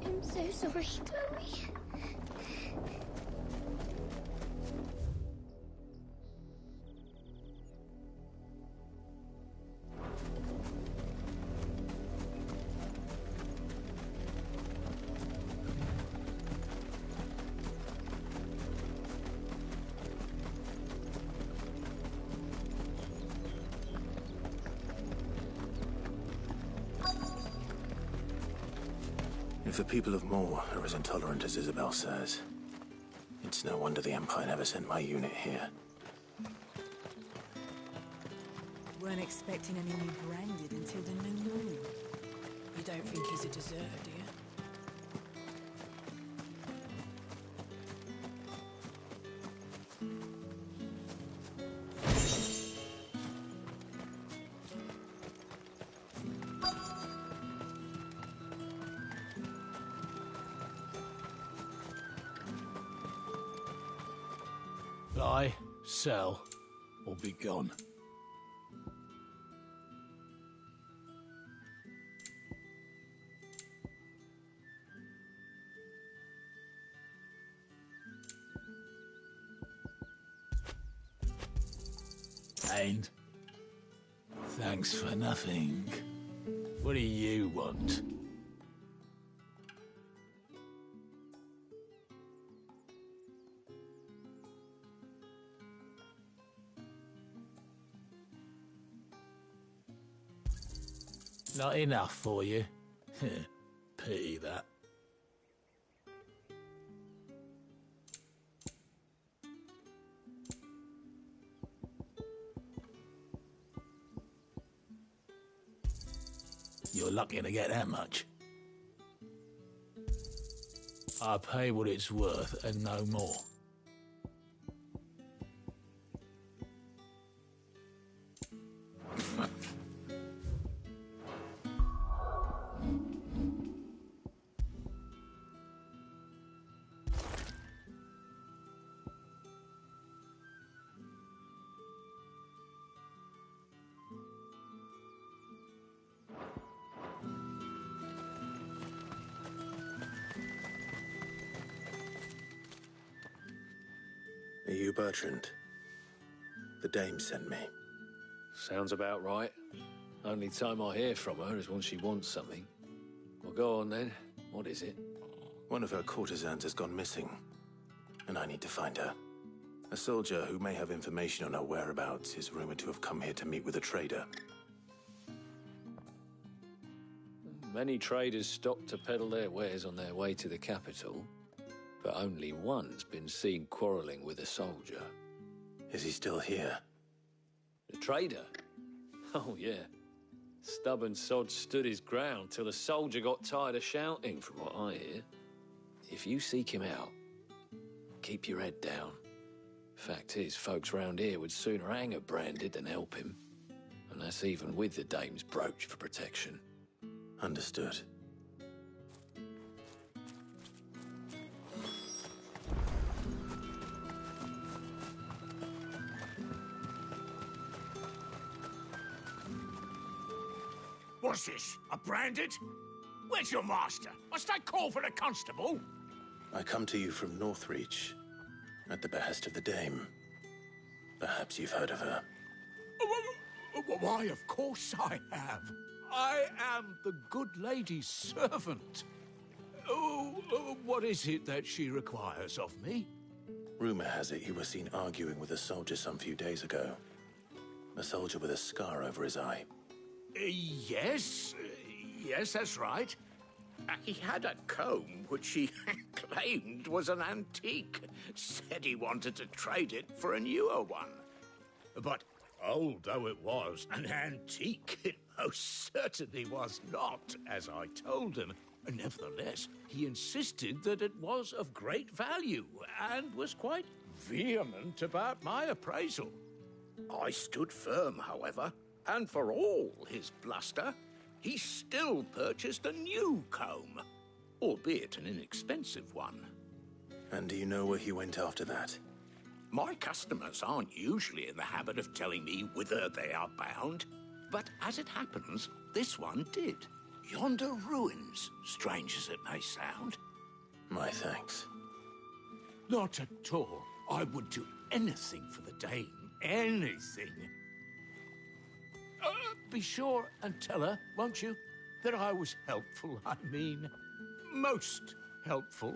I'm so sorry, Chloe. If the people of Moor are as intolerant as Isabel says, it's no wonder the Empire never sent my unit here. Weren't expecting any new branded until the new moon. You don't think he's a deserter, do you? Buy, sell, or be gone. And thanks for nothing. What do you want? Not enough for you? Pity that. You're lucky to get that much. I pay what it's worth and no more. Are you Bertrand? The dame sent me. Sounds about right. Only time I hear from her is when she wants something. Well, go on then. What is it? One of her courtesans has gone missing, and I need to find her. A soldier who may have information on her whereabouts is rumored to have come here to meet with a trader. Many traders stop to peddle their wares on their way to the capital, but only one's been seen quarrelling with a soldier. Is he still here? The trader? Oh, yeah. Stubborn sod stood his ground till the soldier got tired of shouting, from what I hear. If you seek him out, keep your head down. Fact is, folks round here would sooner hang a branded than help him. And that's even with the dame's brooch for protection. Understood. What's this? A branded? Where's your master? Must I call for the constable? I come to you from Northreach, at the behest of the dame. Perhaps you've heard of her. Why, of course I have. I am the good lady's servant. What is it that she requires of me? Rumor has it you were seen arguing with a soldier some few days ago. A soldier with a scar over his eye. Yes, that's right. He had a comb which he claimed was an antique. Said he wanted to trade it for a newer one. But old though it was, an antique it most certainly was not, as I told him. Nevertheless, he insisted that it was of great value, and was quite vehement about my appraisal. I stood firm, however, and for all his bluster, he still purchased a new comb, albeit an inexpensive one. And do you know where he went after that? My customers aren't usually in the habit of telling me whither they are bound, but as it happens, this one did. Yonder ruins, strange as it may sound. My thanks. Not at all. I would do anything for the dame. Anything. Be sure and tell her, won't you, that I was helpful. I mean, most helpful.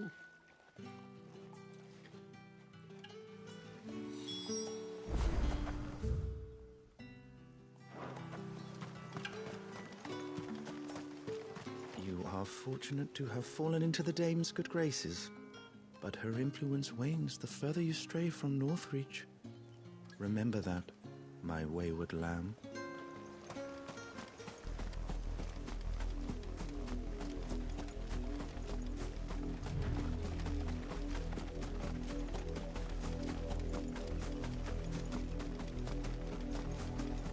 You are fortunate to have fallen into the dame's good graces, but her influence wanes the further you stray from Northreach. Remember that, my wayward lamb.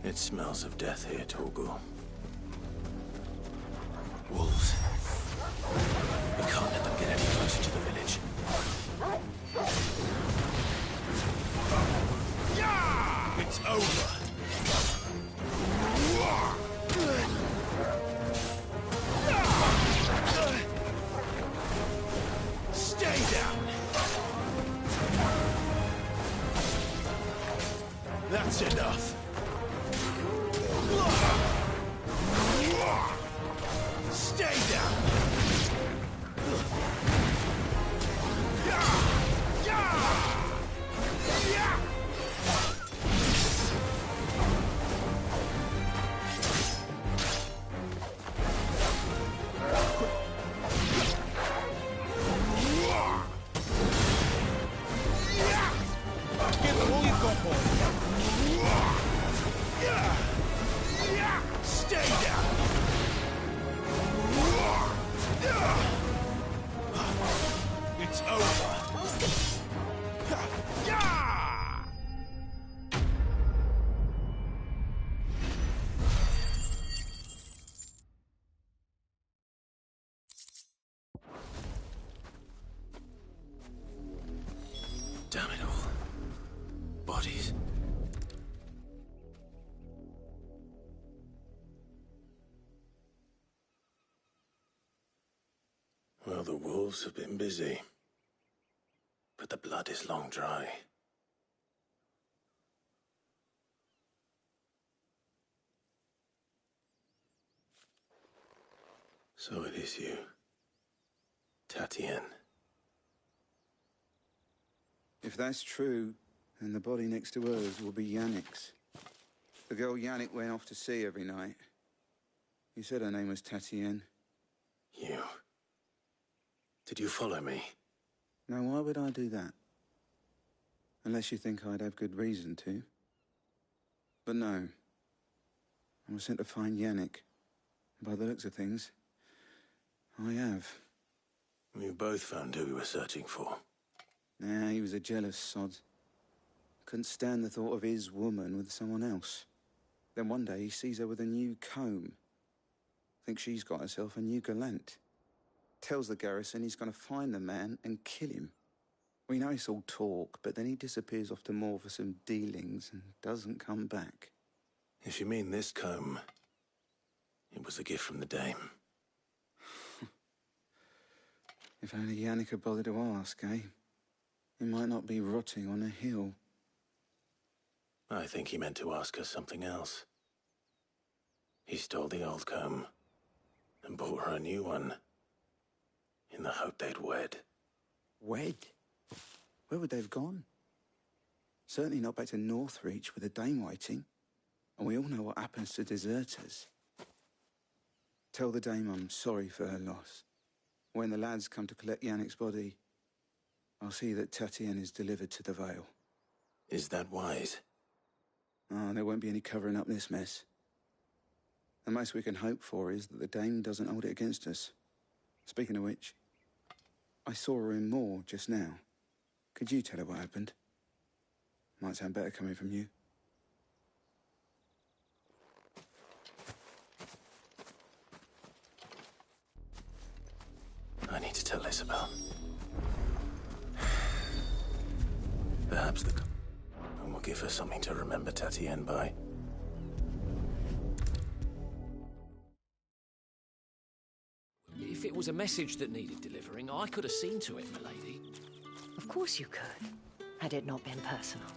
It smells of death here, Torgal. Wolves. We can't let them get any closer to the village. It's over. Stay down. That's enough. Stay down. Give them all you've got, boy. Stay down. It's over. Damn it all. Bodies. Well, the wolves have been busy. But the blood is long dry. So it is you, Tatienne. If that's true, then the body next to hers will be Yannick's. The girl Yannick went off to see every night. You said her name was Tatienne. You. Did you follow me? Now, why would I do that? Unless you think I'd have good reason to. But no. I was sent to find Yannick. By the looks of things, I have. We both found who we were searching for. Nah, he was a jealous sod. Couldn't stand the thought of his woman with someone else. Then one day he sees her with a new comb. Thinks she's got herself a new gallant. Tells the garrison he's going to find the man and kill him. We know it's all talk, but then he disappears off to Moor for some dealings and doesn't come back. If you mean this comb, it was a gift from the dame. If only Yannick had bothered to ask, eh? He might not be rotting on a hill. I think he meant to ask her something else. He stole the old comb and bought her a new one in the hope they'd wed. Wed? Where would they have gone? Certainly not back to Northreach with a dame waiting. And we all know what happens to deserters. Tell the dame I'm sorry for her loss. When the lads come to collect Yannick's body, I'll see that Tatienne is delivered to the Vale. Is that wise? Oh, there won't be any covering up this mess. The most we can hope for is that the dame doesn't hold it against us. Speaking of which, I saw her in Moor just now. Could you tell her what happened? Might sound better coming from you. I need to tell Isabel. Perhaps the comb will give her something to remember Tatienne by. If it was a message that needed delivering, I could have seen to it, milady. Of course you could, had it not been personal.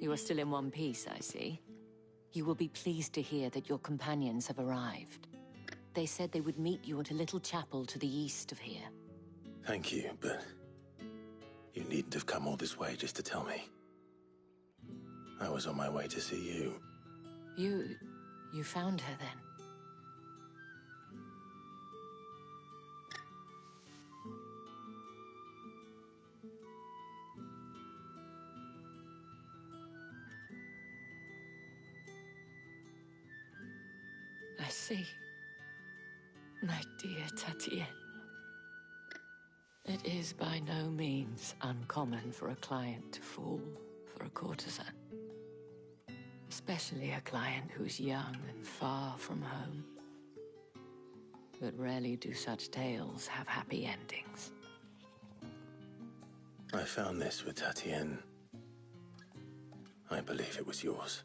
You are still in one piece, I see. You will be pleased to hear that your companions have arrived. They said they would meet you at a little chapel to the east of here. Thank you, but you needn't have come all this way just to tell me. I was on my way to see you. You found her then? see. My dear Tatienne. It is by no means uncommon for a client to fall for a courtesan. Especially a client who's young and far from home. But rarely do such tales have happy endings. I found this with Tatienne. I believe it was yours.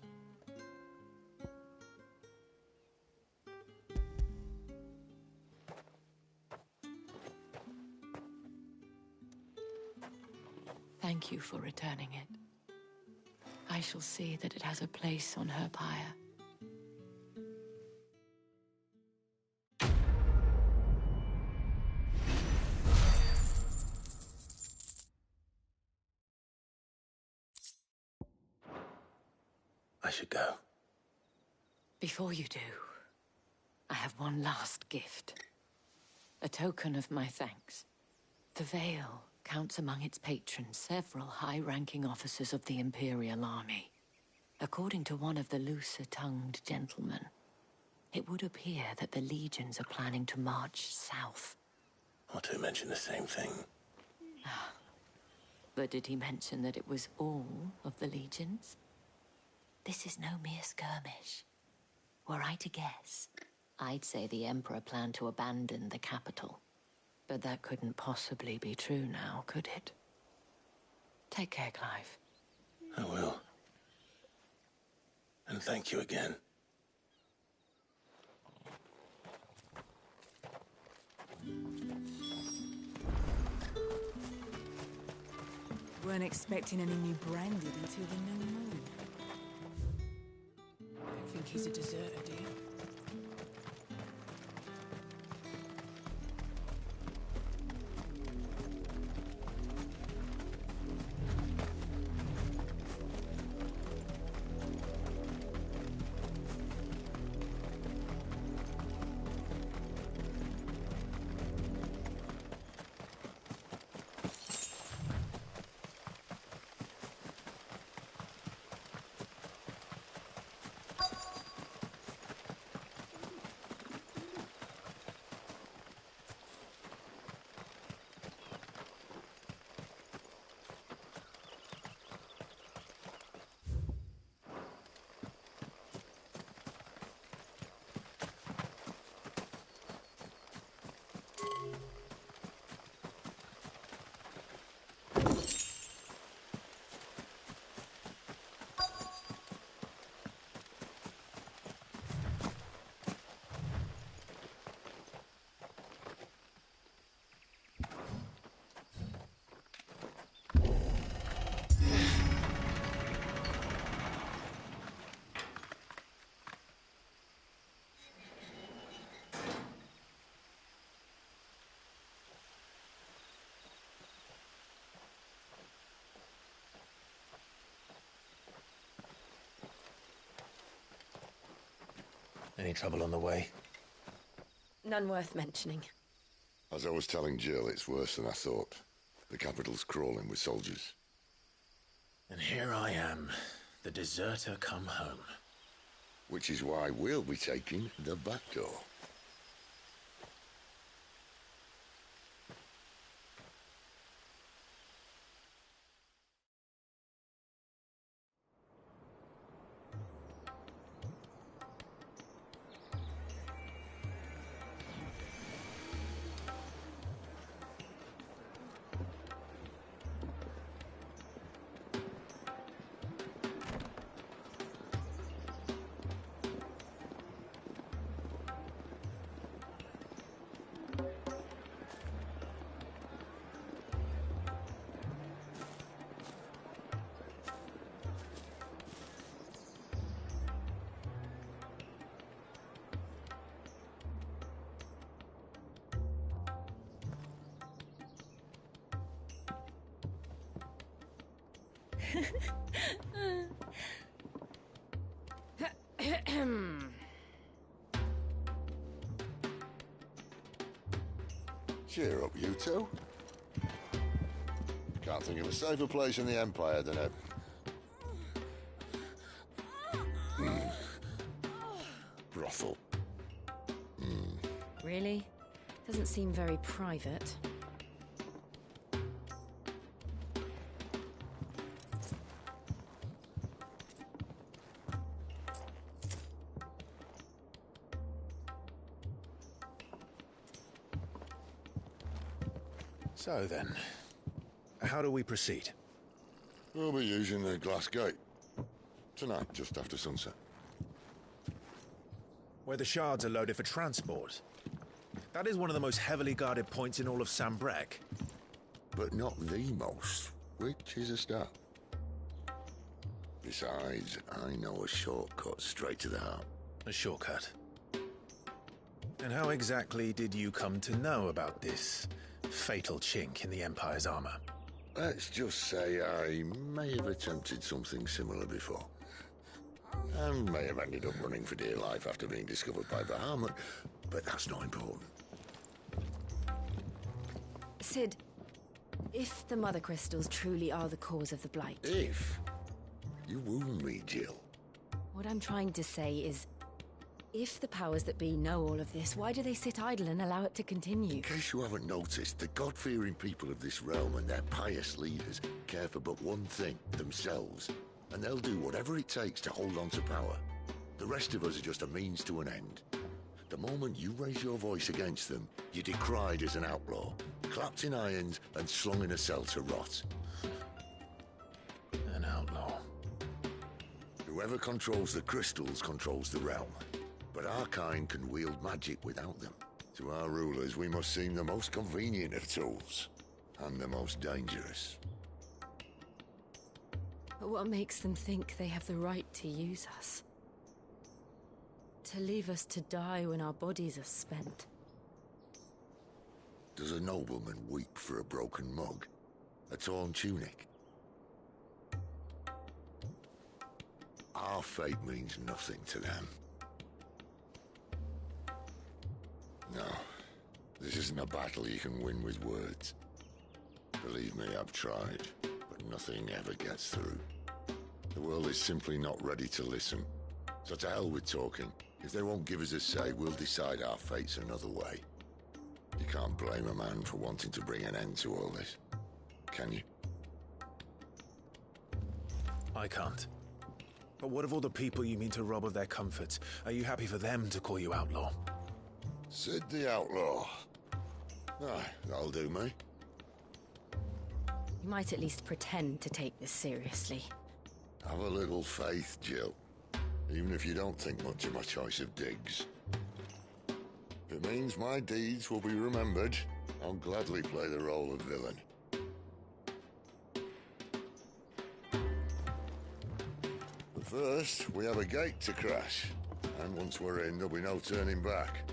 Thank you for returning it. I shall see that it has a place on her pyre. I should go. Before you do, I have one last gift. A token of my thanks. The Veil counts among its patrons several high-ranking officers of the Imperial Army. According to one of the looser-tongued gentlemen, it would appear that the legions are planning to march south. Or to mention the same thing. But did he mention that it was all of the legions? This is no mere skirmish. Were I to guess, I'd say the Emperor planned to abandon the capital. But that couldn't possibly be true now, could it? Take care, Clive. I will. And thank you again. Weren't expecting any new branded until the new moon. Don't think he's a deserter, do you? Any trouble on the way? None worth mentioning. As I was telling Jill, it's worse than I thought. The capital's crawling with soldiers. And here I am, the deserter come home. Which is why we'll be taking the back door. Cheer up, you two. Can't think of a safer place in the Empire than a... brothel. Really? Doesn't seem very private. So then, how do we proceed? We'll be using the glass gate. Tonight, just after sunset. Where the shards are loaded for transport. That is one of the most heavily guarded points in all of Sambrek. But not the most, which is a start. Besides, I know a shortcut straight to the heart. A shortcut? And how exactly did you come to know about this fatal chink in the Empire's armor? Let's just say I may have attempted something similar before. And may have ended up running for dear life after being discovered by Bahamut, but that's not important. Sid, if the Mother Crystals truly are the cause of the Blight... If? You wound me, Jill. What I'm trying to say is, if the powers that be know all of this, why do they sit idle and allow it to continue? In case you haven't noticed, the God-fearing people of this realm and their pious leaders care for but one thing, themselves. And they'll do whatever it takes to hold on to power. The rest of us are just a means to an end. The moment you raise your voice against them, you're decried as an outlaw, clapped in irons and slung in a cell to rot. An outlaw. Whoever controls the crystals controls the realm. But our kind can wield magic without them. To our rulers, we must seem the most convenient of tools. And the most dangerous. But what makes them think they have the right to use us? To leave us to die when our bodies are spent? Does a nobleman weep for a broken mug? A torn tunic? Our fate means nothing to them. No, this isn't a battle you can win with words. Believe me, I've tried, but nothing ever gets through. The world is simply not ready to listen. So to hell with talking. If they won't give us a say, we'll decide our fates another way. You can't blame a man for wanting to bring an end to all this, can you? I can't. But what of all the people you mean to rob of their comforts? Are you happy for them to call you outlaw? Sid the Outlaw. Aye, that'll do me. You might at least pretend to take this seriously. Have a little faith, Jill. Even if you don't think much of my choice of digs. If it means my deeds will be remembered, I'll gladly play the role of villain. But first, we have a gate to crash. And once we're in, there'll be no turning back.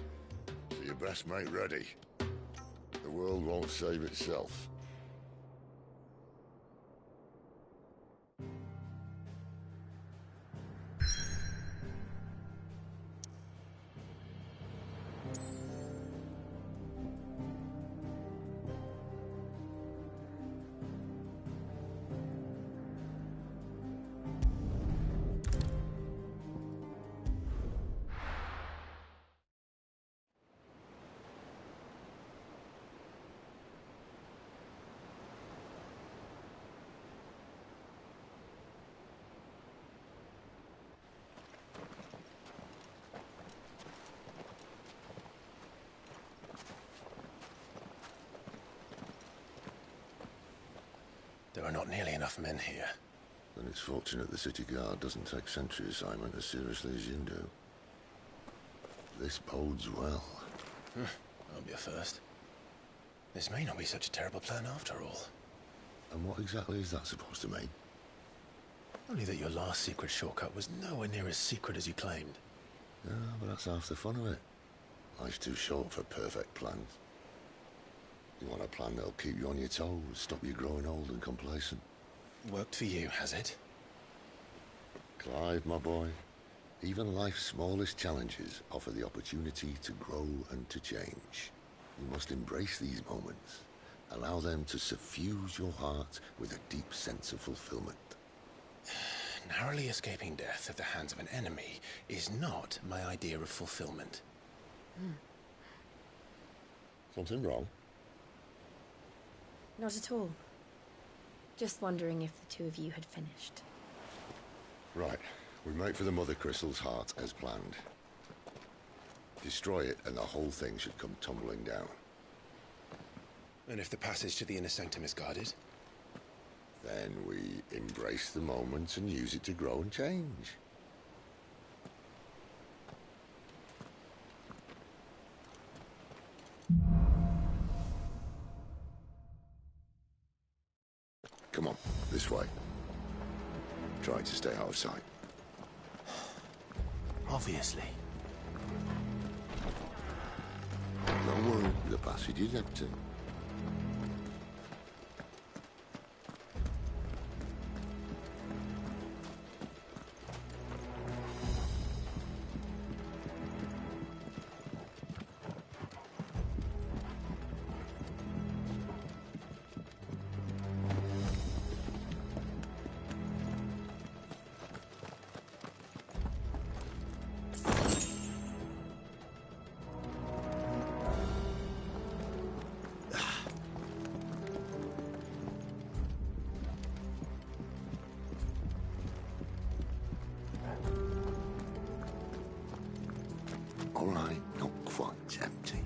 So you best make ready. The world won't save itself. There are not nearly enough men here. Then it's fortunate the city guard doesn't take sentry assignment as seriously as you do. This bodes well. That'll be a first. This may not be such a terrible plan after all. And what exactly is that supposed to mean? Only that your last secret shortcut was nowhere near as secret as you claimed. Yeah, but that's half the fun of it. Life's too short for perfect plans. You want a plan that'll keep you on your toes, stop you growing old and complacent. Worked for you, has it? Clive, my boy, even life's smallest challenges offer the opportunity to grow and to change. You must embrace these moments. Allow them to suffuse your heart with a deep sense of fulfillment. Narrowly escaping death at the hands of an enemy is not my idea of fulfillment. Something wrong? Not at all. Just wondering if the two of you had finished. Right. We make for the Mother Crystal's heart as planned. Destroy it and the whole thing should come tumbling down. And if the passage to the inner sanctum is guarded? Then we embrace the moment and use it to grow and change. Come on, this way. Try to stay out of sight. Obviously. Don't worry, the passage is empty. All right, not quite empty.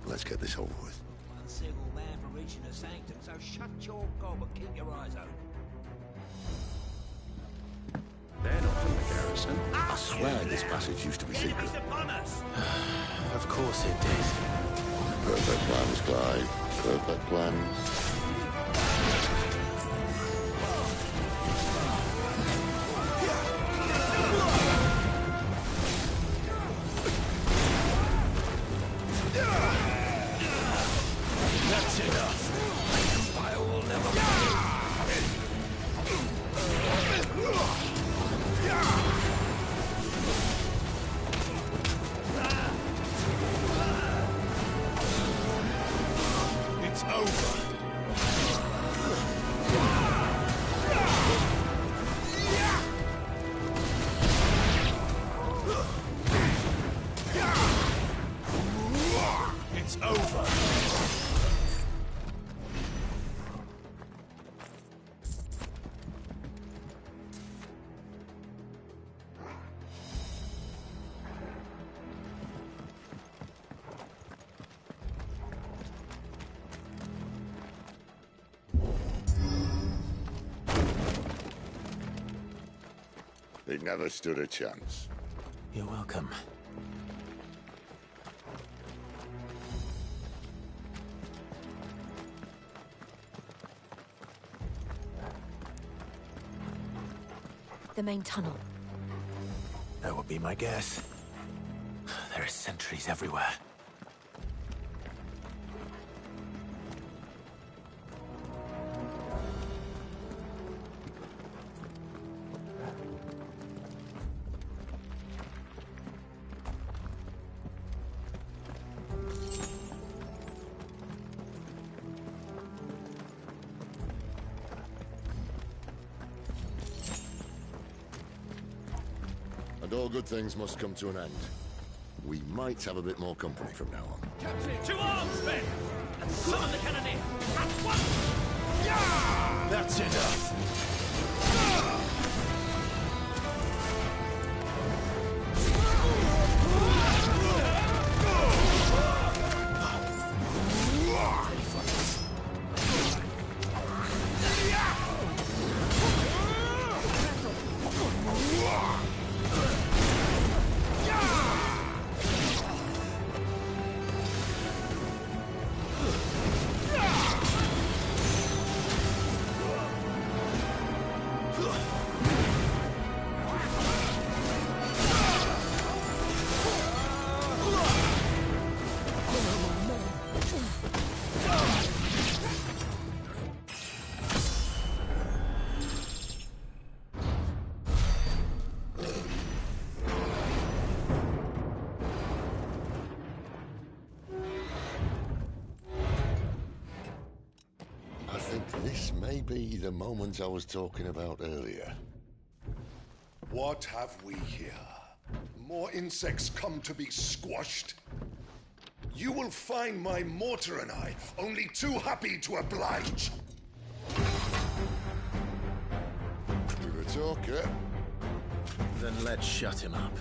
Let's get this over with. One single man for reaching the sanctum, so shut your gob and keep your eyes open. They're not from the garrison. I swear this passage used to be secret. Of course it did. Perfect plans, Clyde. Perfect plans. That's enough. Empire will never It's over. It's over. They never stood a chance. You're welcome. The main tunnel. That would be my guess. There are sentries everywhere. And all good things must come to an end. We might have a bit more company from now on. Captain, to arms, men! And summon the cannoneer! At once! That's enough. This may be the moment I was talking about earlier. What have we here? More insects come to be squashed? You will find my mortar and I only too happy to oblige. With a talker. Then let's shut him up.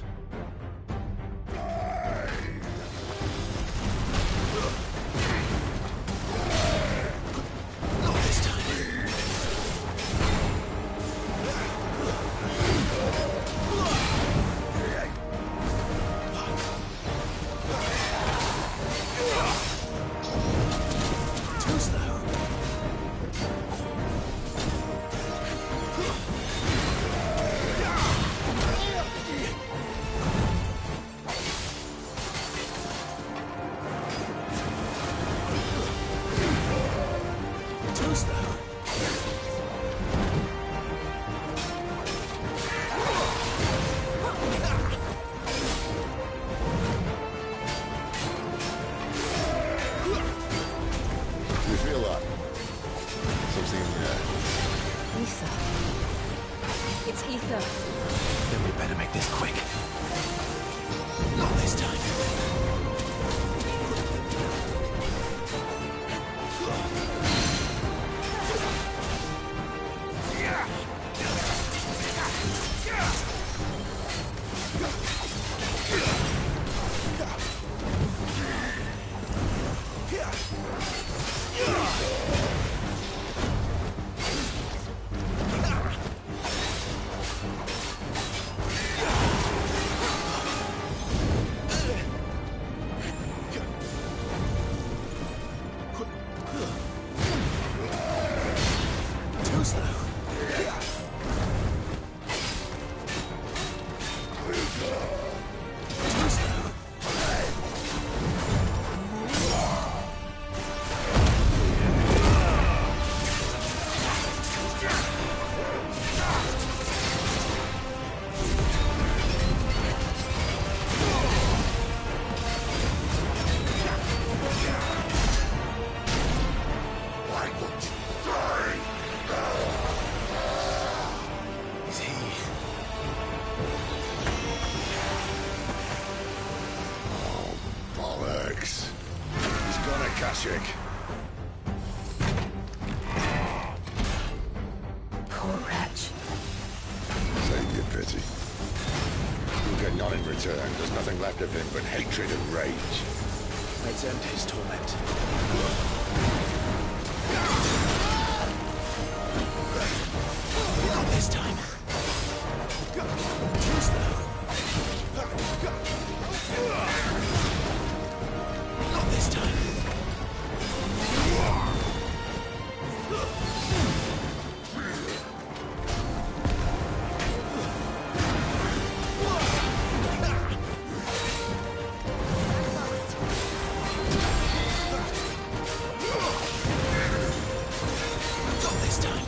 Not this time. Too slow. Too slow. You feel that? Something in the air. Ether. It's ether. Then we better make this quick. Not this time. Too slow. Too slow. Why won't you die? Is he? Oh, bollocks. He's gone, Akashic. Poor wretch. Save your pity. You'll get none in return. There's nothing left of him but hatred and rage. Let's end his torment. Not this time. Too slow. Not this time. Not this time.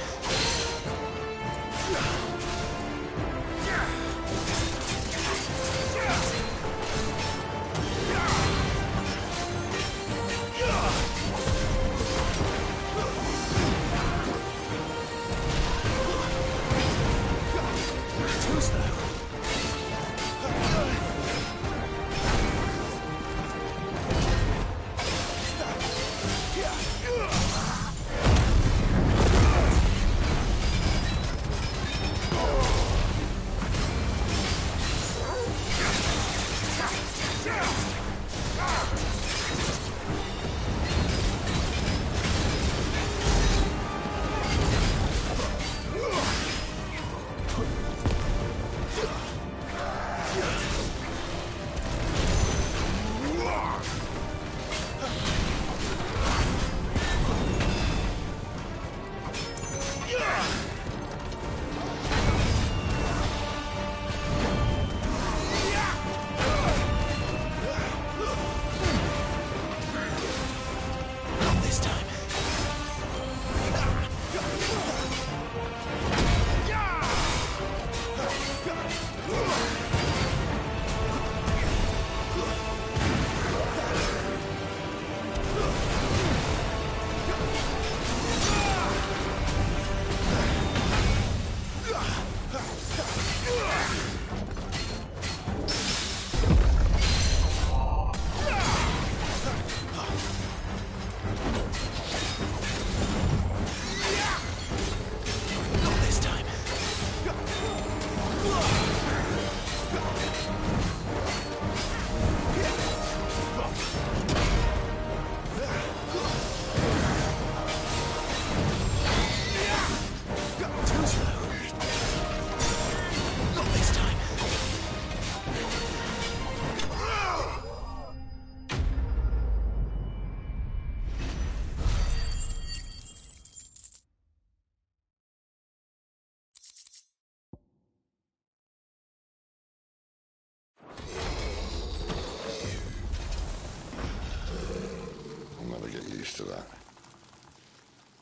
used to that.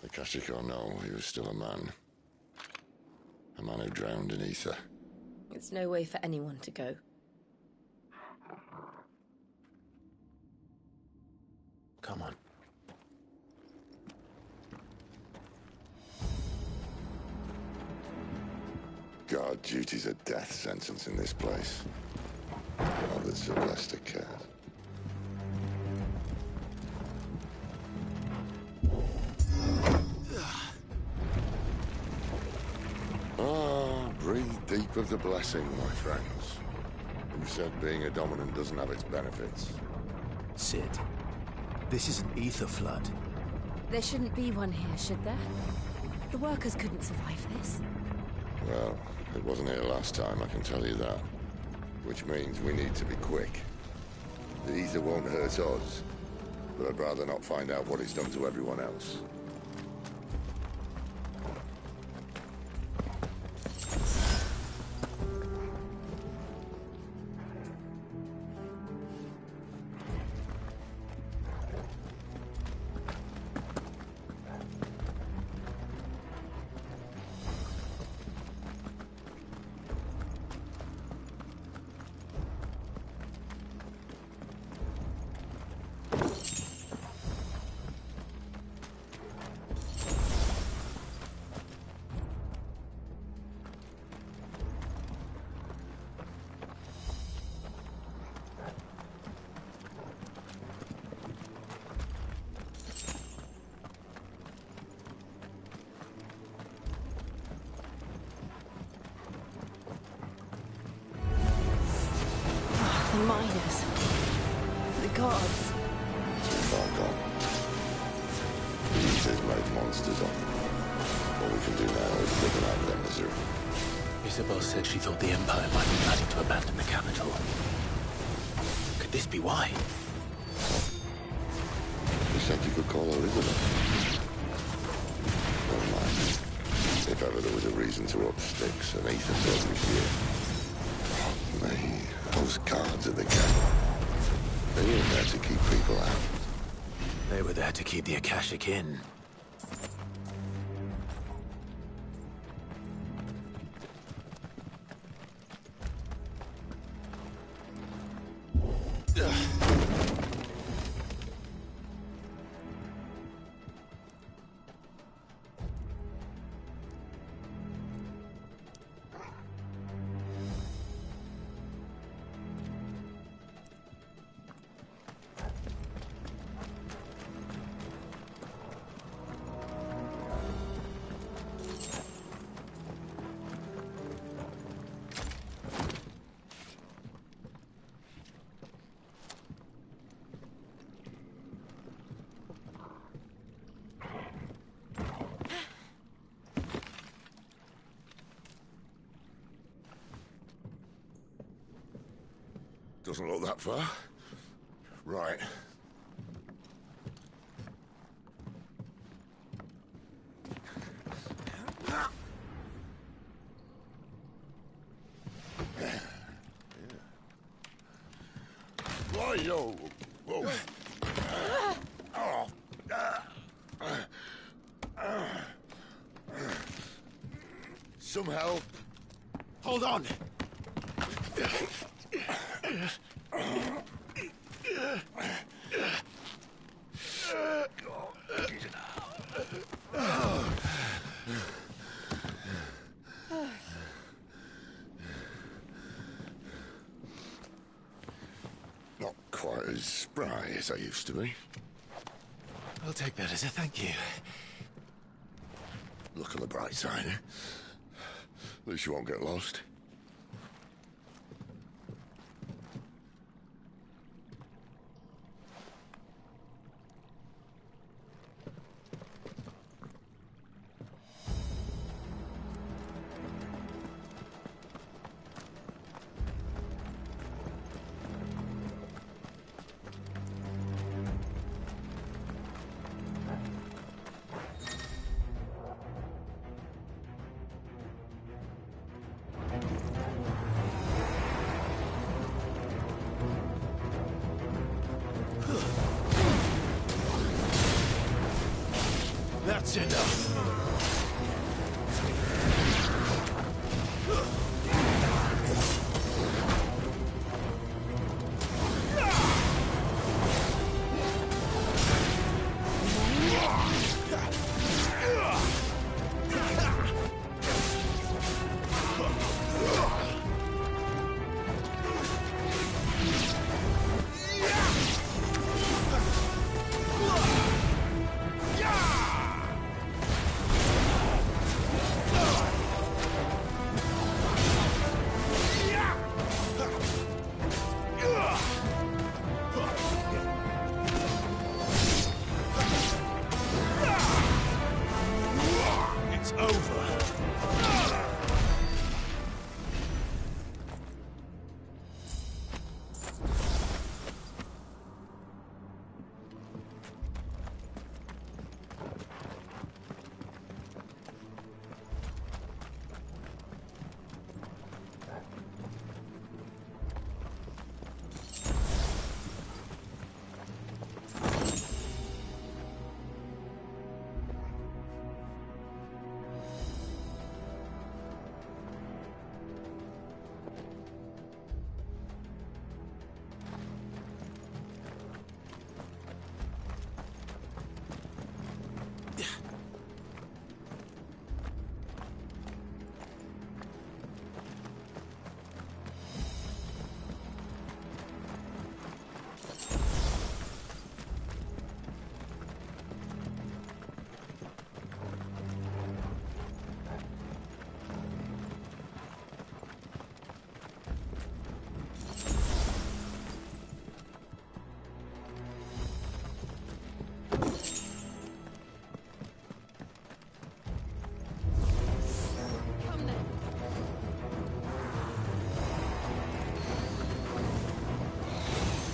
Akashic or no, he was still a man. A man who drowned in ether. It's no way for anyone to go. Come on. Guard duty's a death sentence in this place. Not that Sylvester cares. Breathe deep of the blessing, my friends. Who said being a dominant doesn't have its benefits? Sid, this is an ether flood. There shouldn't be one here, should there? The workers couldn't survive this. Well, it wasn't here last time, I can tell you that. Which means we need to be quick. The ether won't hurt us, but I'd rather not find out what it's done to everyone else. The miners. The gods. Too far gone. The ether's made monsters of them. All we can do now is live out their misery. Isabel said she thought the Empire might be planning to abandon the capital. Could this be why? You said you could call her Isabel. Never mind. If ever there was a reason to up sticks, an ether sword was here. Oh, me. Those guards at the gate. They weren't there to keep people out. They were there to keep the Akashic in. Doesn't look that far. Right. Whoa, whoa. Some help. Hold on. Not quite as spry as I used to be. I'll take that as a thank you. Look on the bright side, eh? At least you won't get lost. That's enough. It's over.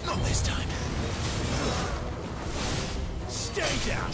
Not this time. Stay down.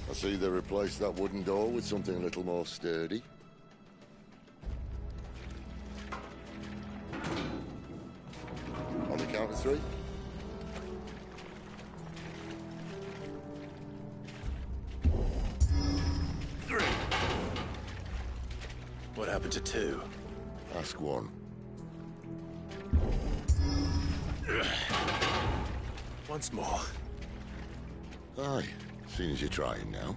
I see they replaced that wooden door with something a little more sturdy. On the count of 3. What happened to 2? Ask 1. Once more. Aye, seeing as you're trying now.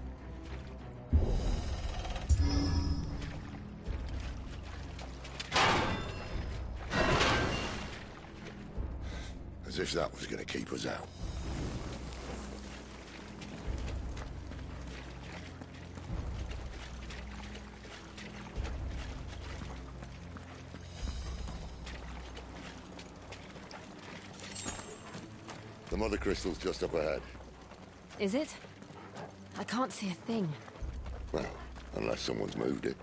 As if that was going to keep us out. The mother crystal's just up ahead. Is it? I can't see a thing. Well, unless someone's moved it.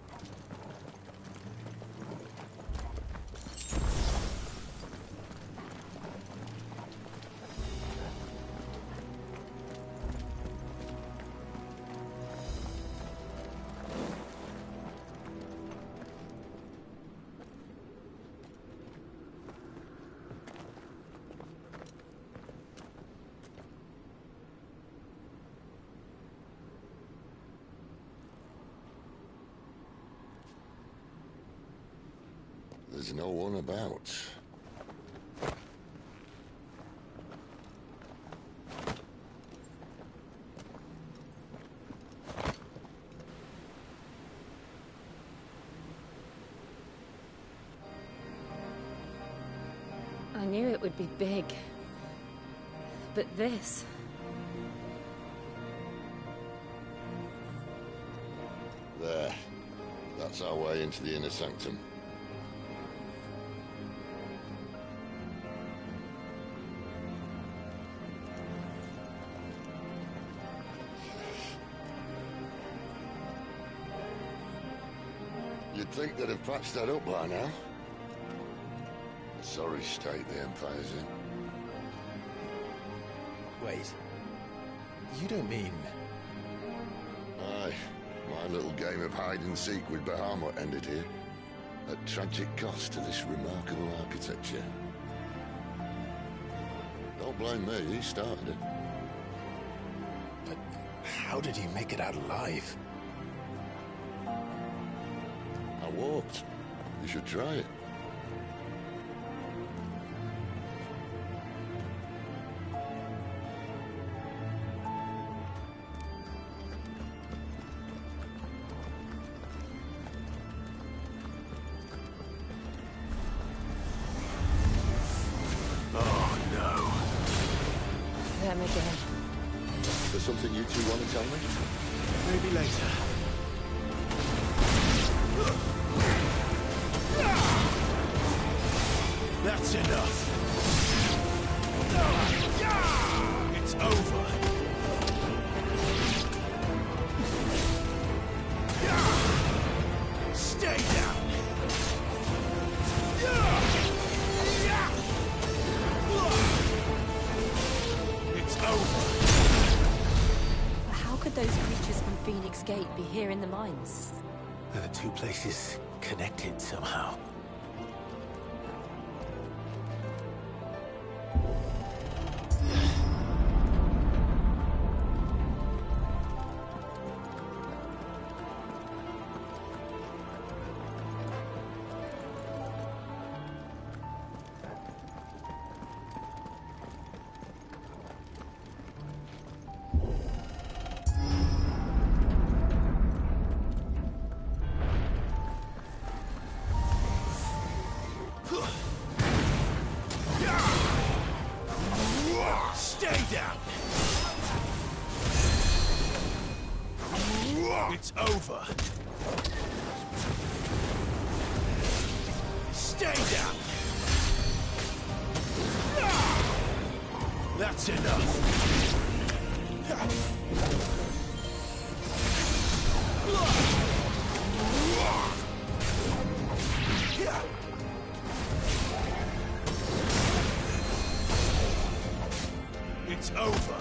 There's no one about. I knew it would be big. But this... There. That's our way into the inner sanctum. You'd think they'd have patched that up by now. A sorry state the Empire's in. Wait. You don't mean... Aye. My little game of hide-and-seek with Bahamut ended here. At tragic cost to this remarkable architecture. Don't blame me, he started it. But how did he make it out alive? I walked. You should try it. Oh, no. Them again. There's something you two want to tell me? Maybe later. That's enough. It's over. Stay down. It's over. How could those creatures from Phoenix Gate be here in the mines? Are the two places connected somehow? Stay down! It's over! Stay down! That's enough! It's over.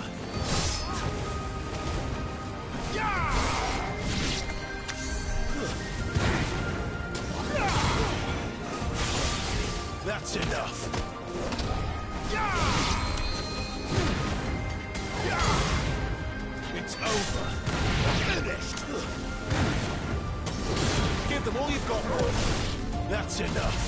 That's enough. It's over. Finished. Give them all you've got, boy. That's enough.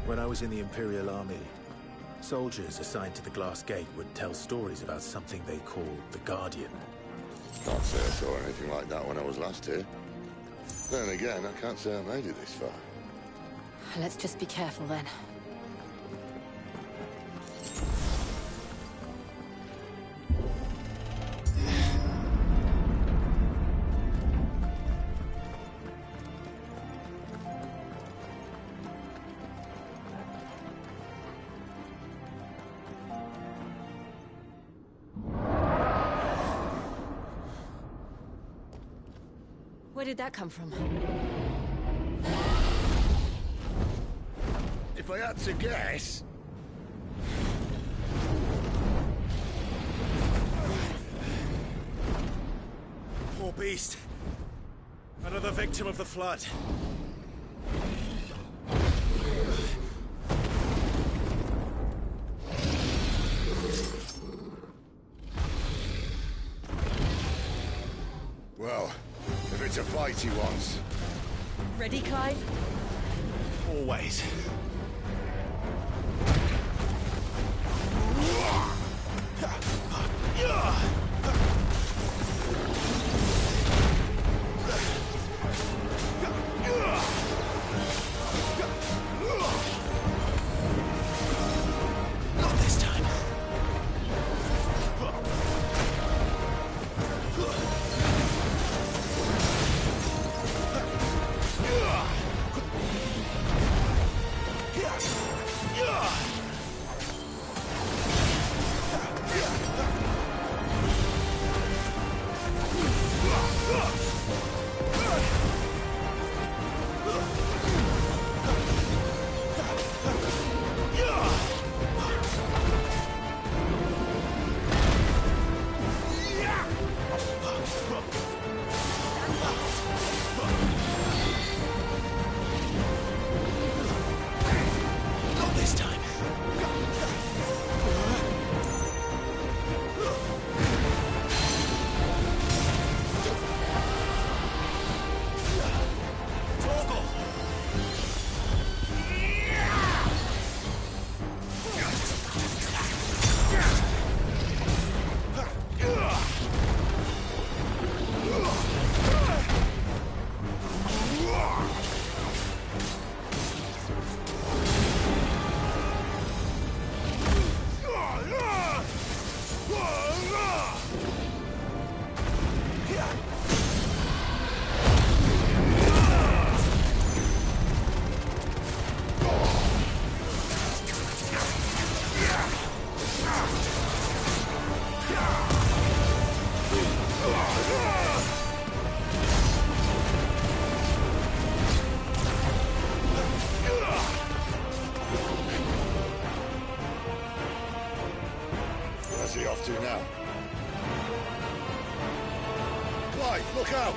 When I was in the Imperial Army, soldiers assigned to the Glass Gate would tell stories about something they called the Guardian. Can't say I saw anything like that when I was last here. Then again, I can't say I made it this far. Let's just be careful then. Where did that come from? If I had to guess... Poor beast. Another victim of the Flood. Well, if it's a fight he wants. Ready, Clive? Always. Not this time. have to now. Clyde, look out!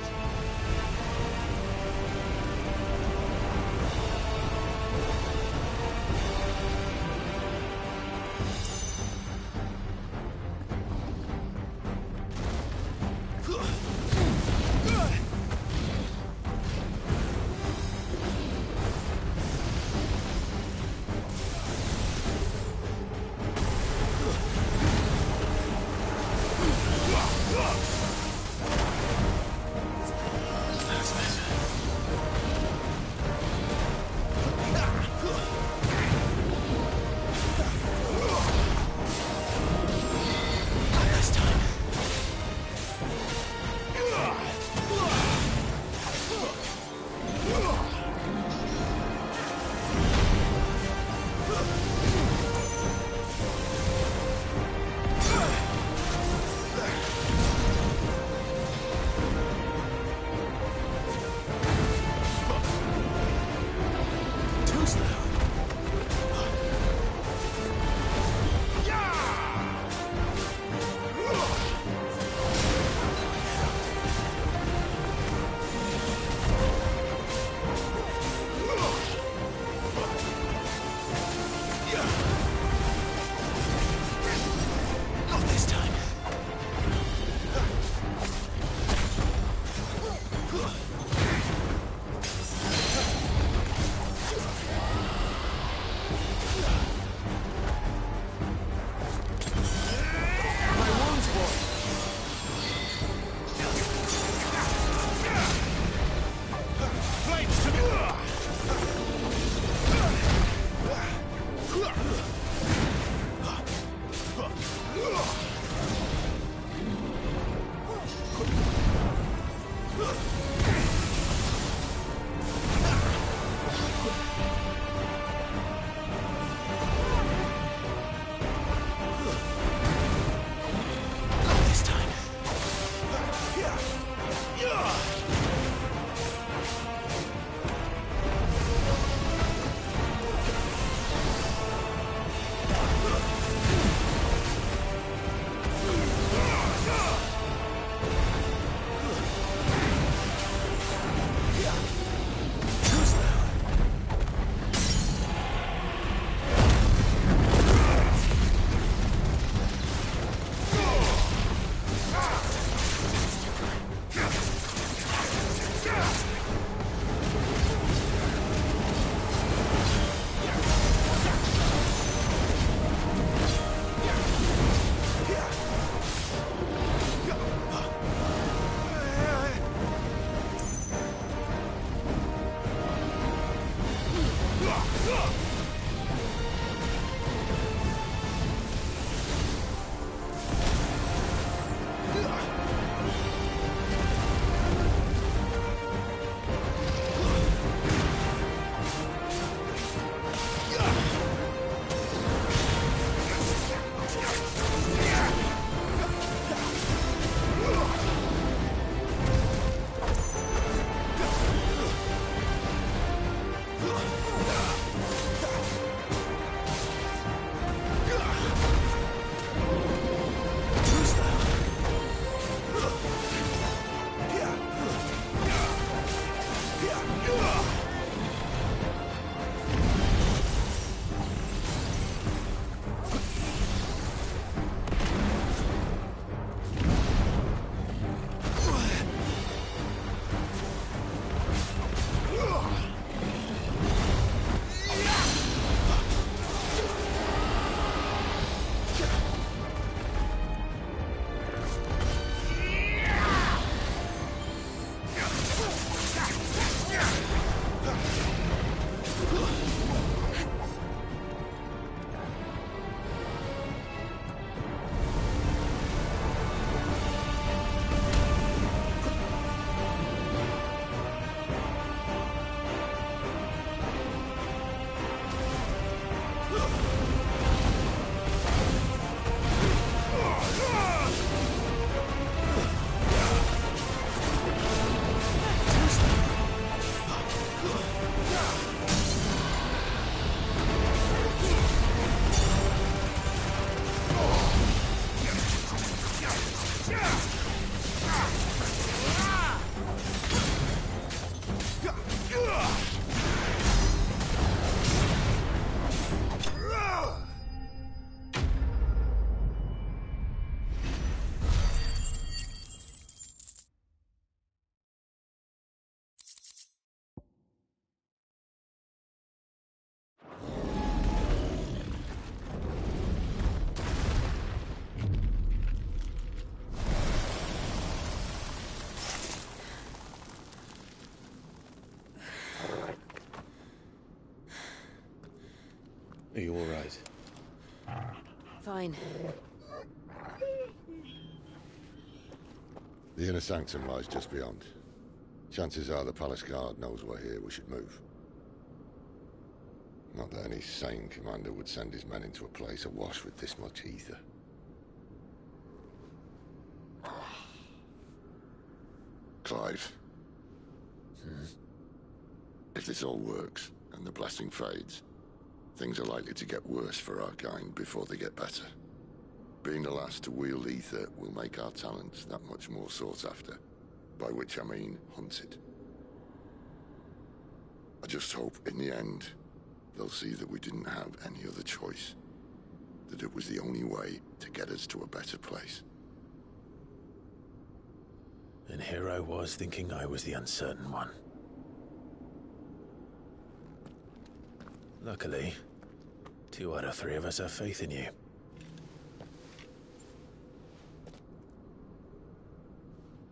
Are you all right? Fine. The inner sanctum lies just beyond. Chances are the palace guard knows we're here. We should move. Not that any sane commander would send his men into a place awash with this much ether. Clive. If this all works, and the blessing fades, things are likely to get worse for our kind before they get better. Being the last to wield ether will make our talents that much more sought after. By which I mean hunted. I just hope, in the end, they'll see that we didn't have any other choice. That it was the only way to get us to a better place. And here I was thinking I was the uncertain one. Luckily, 2 out of 3 of us have faith in you.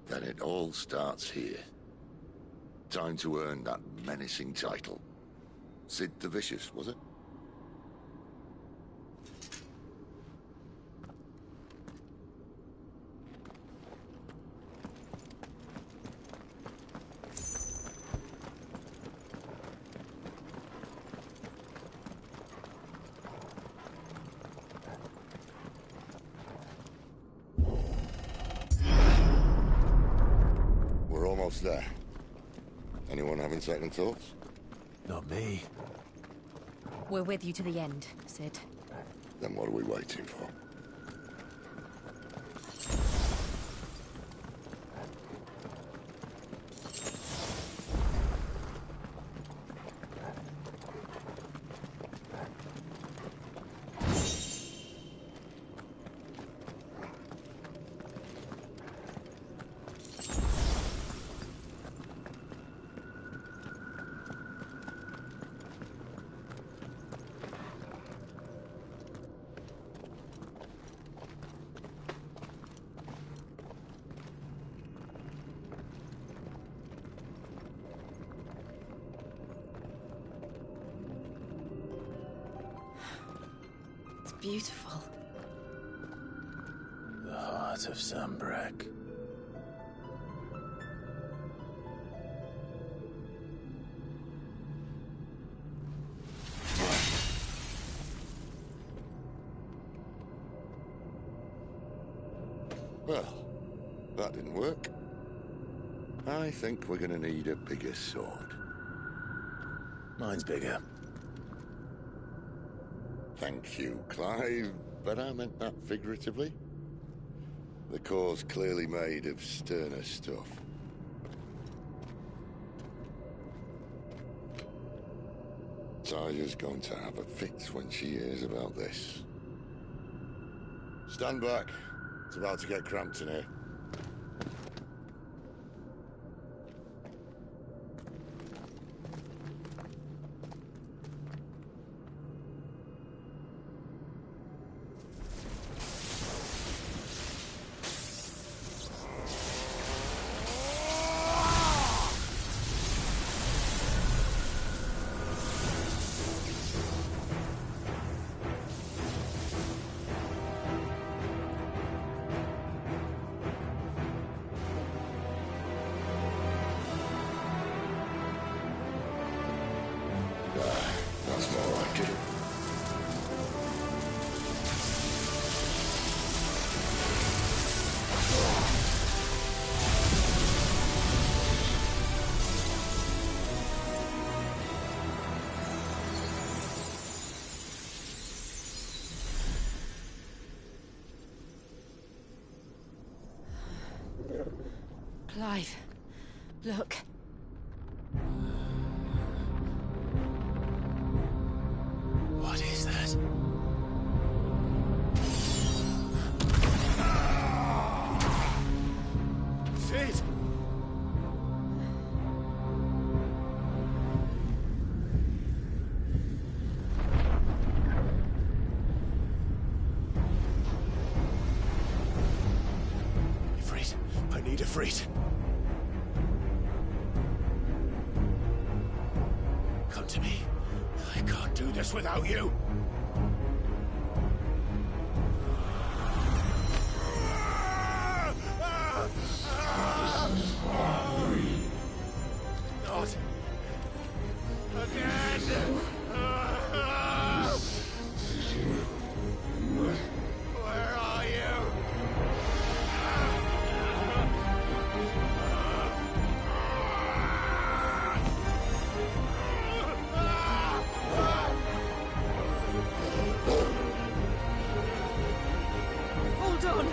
Then it all starts here. Time to earn that menacing title. Sid the Vicious, was it? We're almost there. Anyone having second thoughts? Not me. We're with you to the end, Sid. Then what are we waiting for? Beautiful. The heart of Sambrek. Well, that didn't work. I think we're gonna need a bigger sword. Mine's bigger. Thank you, Clive, but I meant that figuratively. The core's clearly made of sterner stuff. Taja's going to have a fit when she hears about this. Stand back. It's about to get cramped in here. That's more like it. Clive, look. What is that? Sid! Ifrit, I need Ifrit. Come to me. I can't do this this without you. Not again. Where are you? Hold on.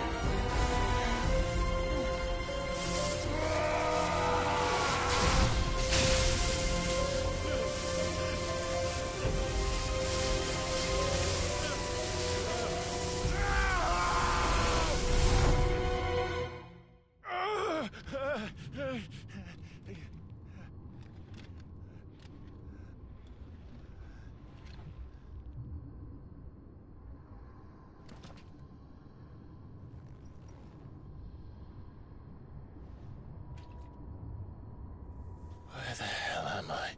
Where the hell am I?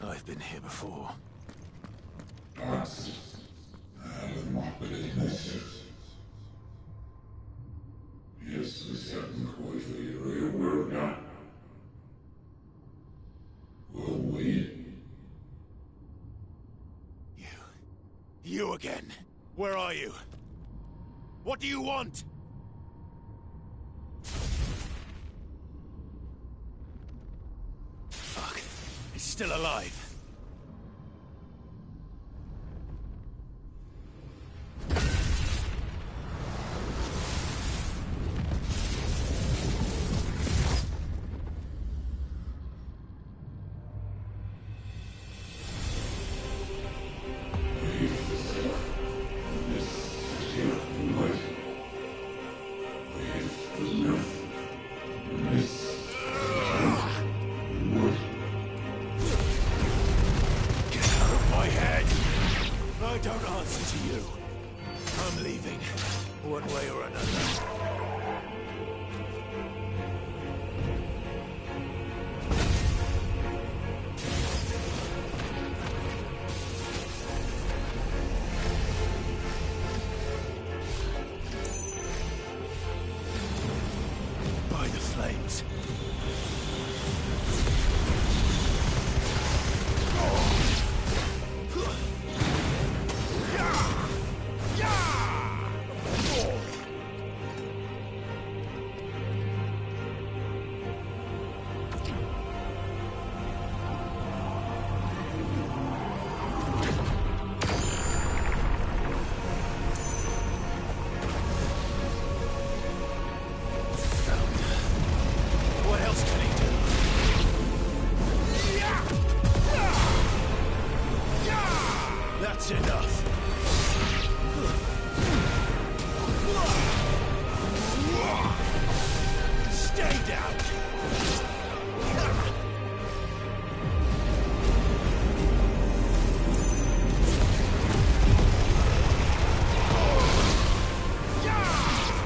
I've been here before. You again. Where are you? What do you want? Fuck. He's still alive. I don't answer to you. I'm leaving, one way or another. By the flames. That's enough. Stay down.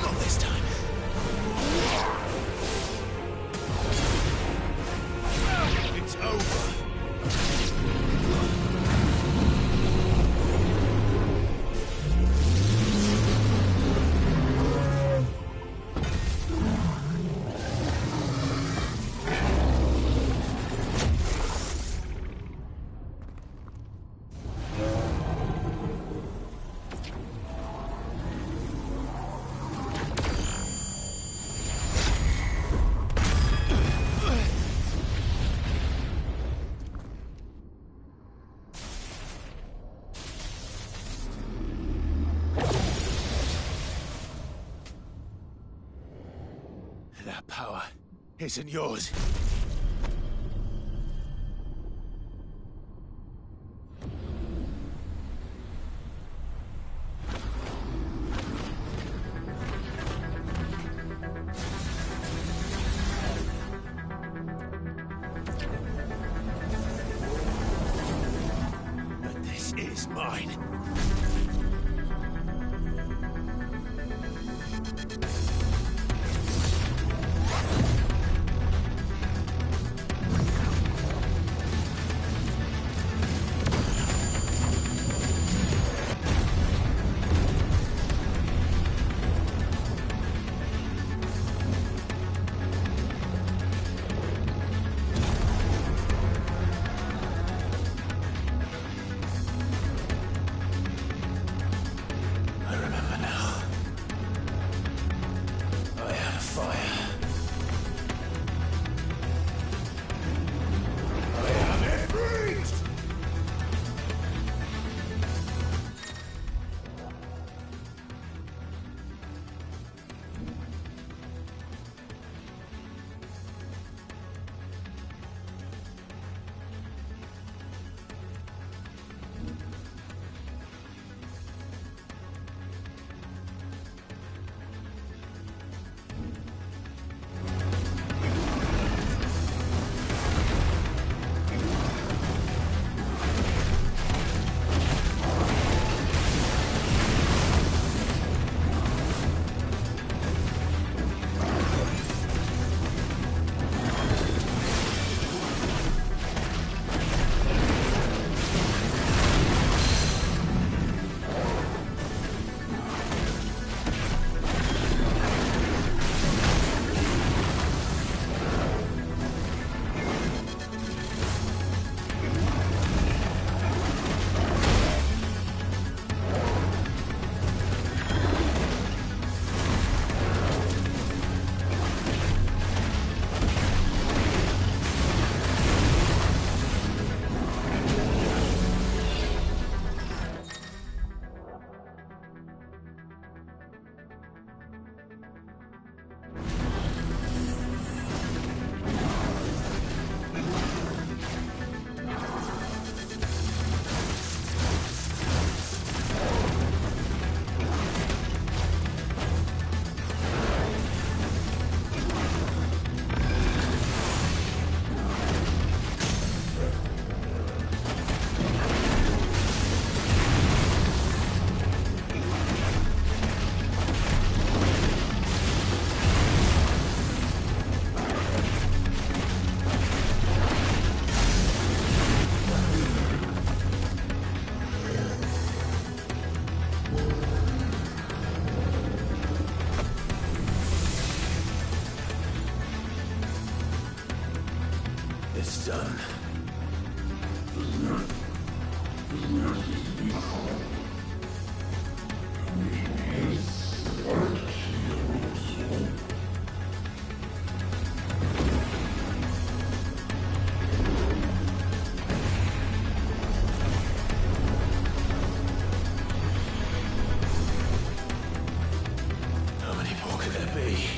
Not this time. It's over. That power isn't yours. mine. It's done. How many more could there be?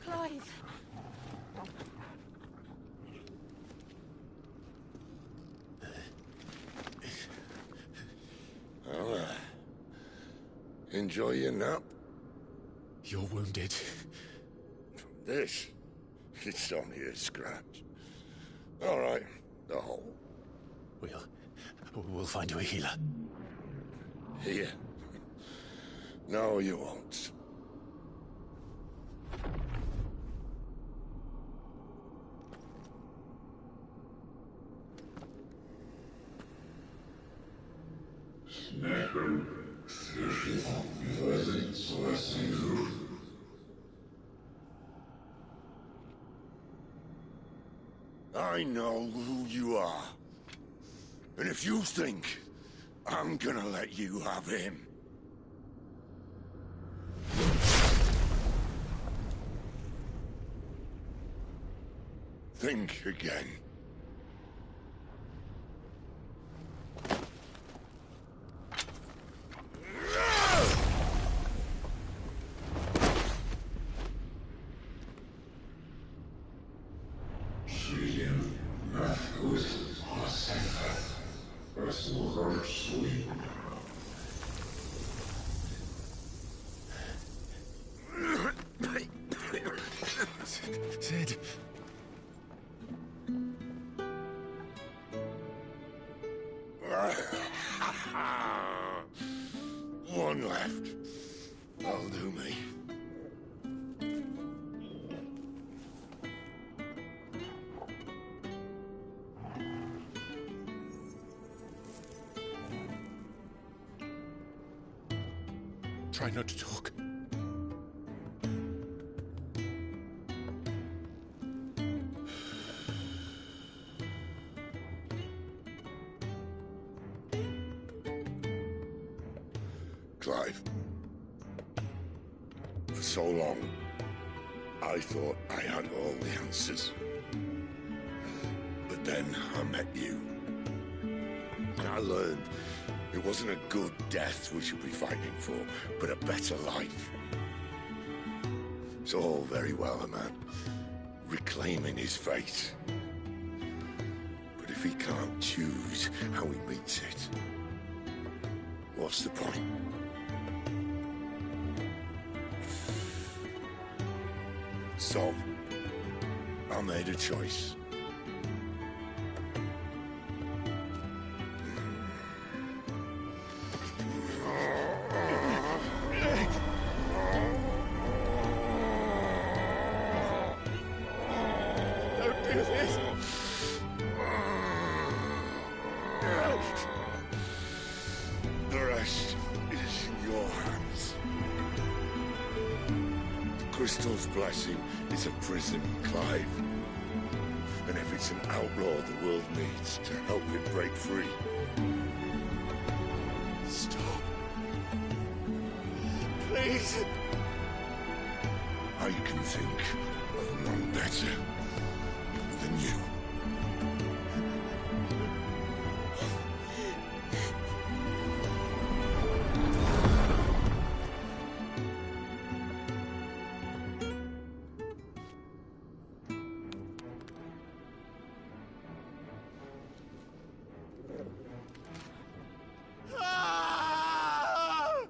Clive! Well, enjoy your nap. You're wounded. From this, it's only a scratch. All right, the hole. We'll find you a healer. Here. No, you won't. I know who you are. And if you think I'm gonna let you have him... think again. Sid. One left. That'll do me. Try not to talk. Clive. For so long, I thought I had all the answers. But then I met you. And I learned it wasn't a good death we should be fighting for, but a better life. It's all very well, a man reclaiming his fate. But if he can't choose how he meets it, what's the point? So, I made a choice. Don't do this! The rest is in your hands. The Crystal's blessing is a prison, Clive. And if it's an outlaw the world needs to help it break free... Stop. Please. I can think of none better than you. Ah!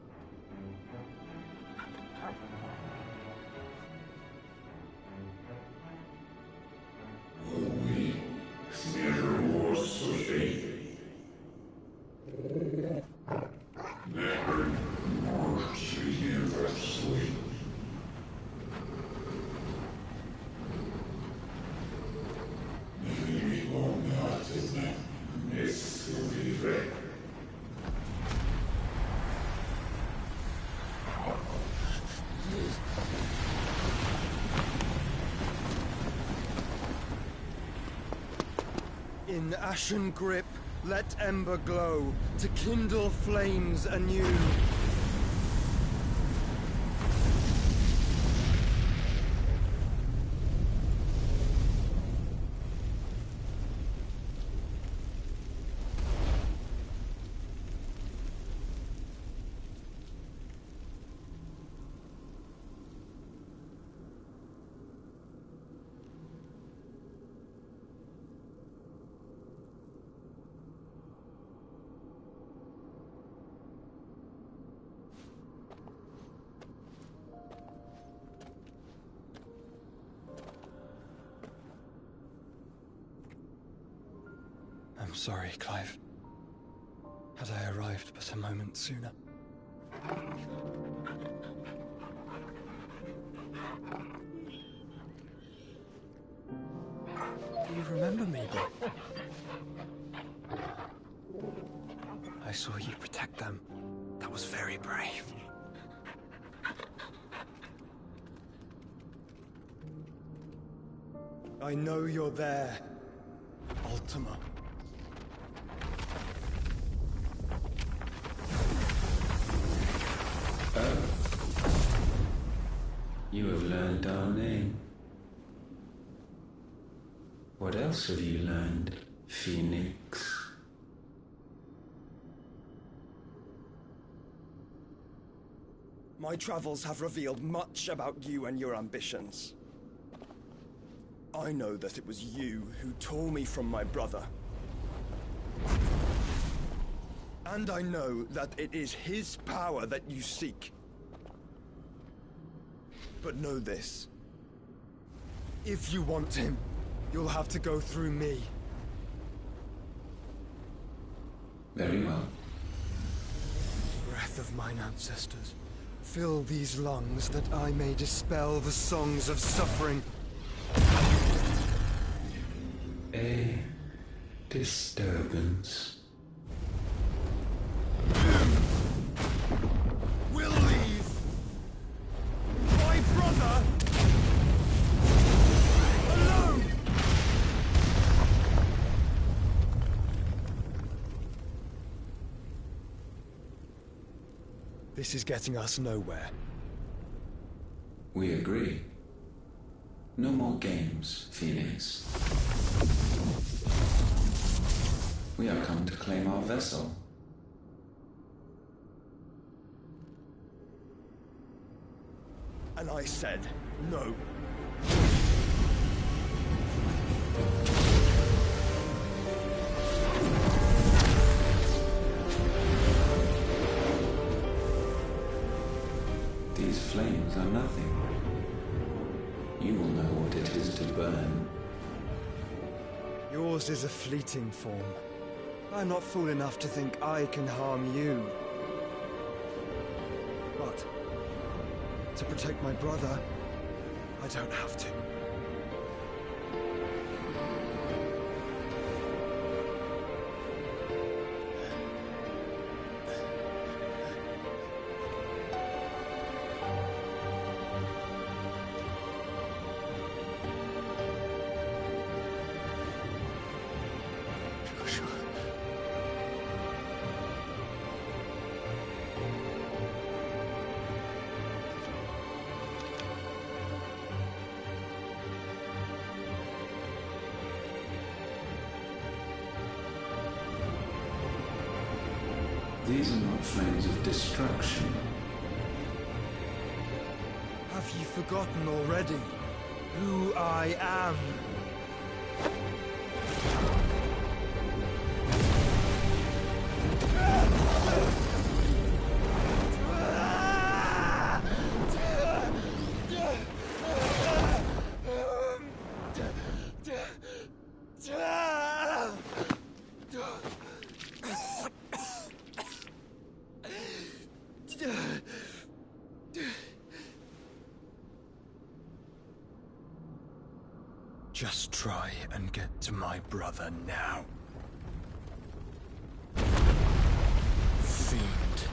In ashen grip, let ember glow, to kindle flames anew. I'm sorry, Clive. Had I arrived but a moment sooner. Do you remember me, boy? I saw you protect them. That was very brave. I know you're there, Ultima. You have learned our name. What else have you learned, Phoenix? My travels have revealed much about you and your ambitions. I know that it was you who tore me from my brother. And I know that it is his power that you seek. But know this. If you want him, you'll have to go through me. Very well. Breath of mine ancestors, fill these lungs that I may dispel the songs of suffering. A disturbance. We'll leave. My brother alone. This is getting us nowhere. We agree. No more games, Phoenix. We have come to claim our vessel. And I said no. These flames are nothing. You will know what it is to burn. Yours is a fleeting form. I'm not fool enough to think I can harm you. But to protect my brother, I don't have to. These are not flames of destruction. Have you forgotten already who I am? Just try and get to my brother now. Fiend.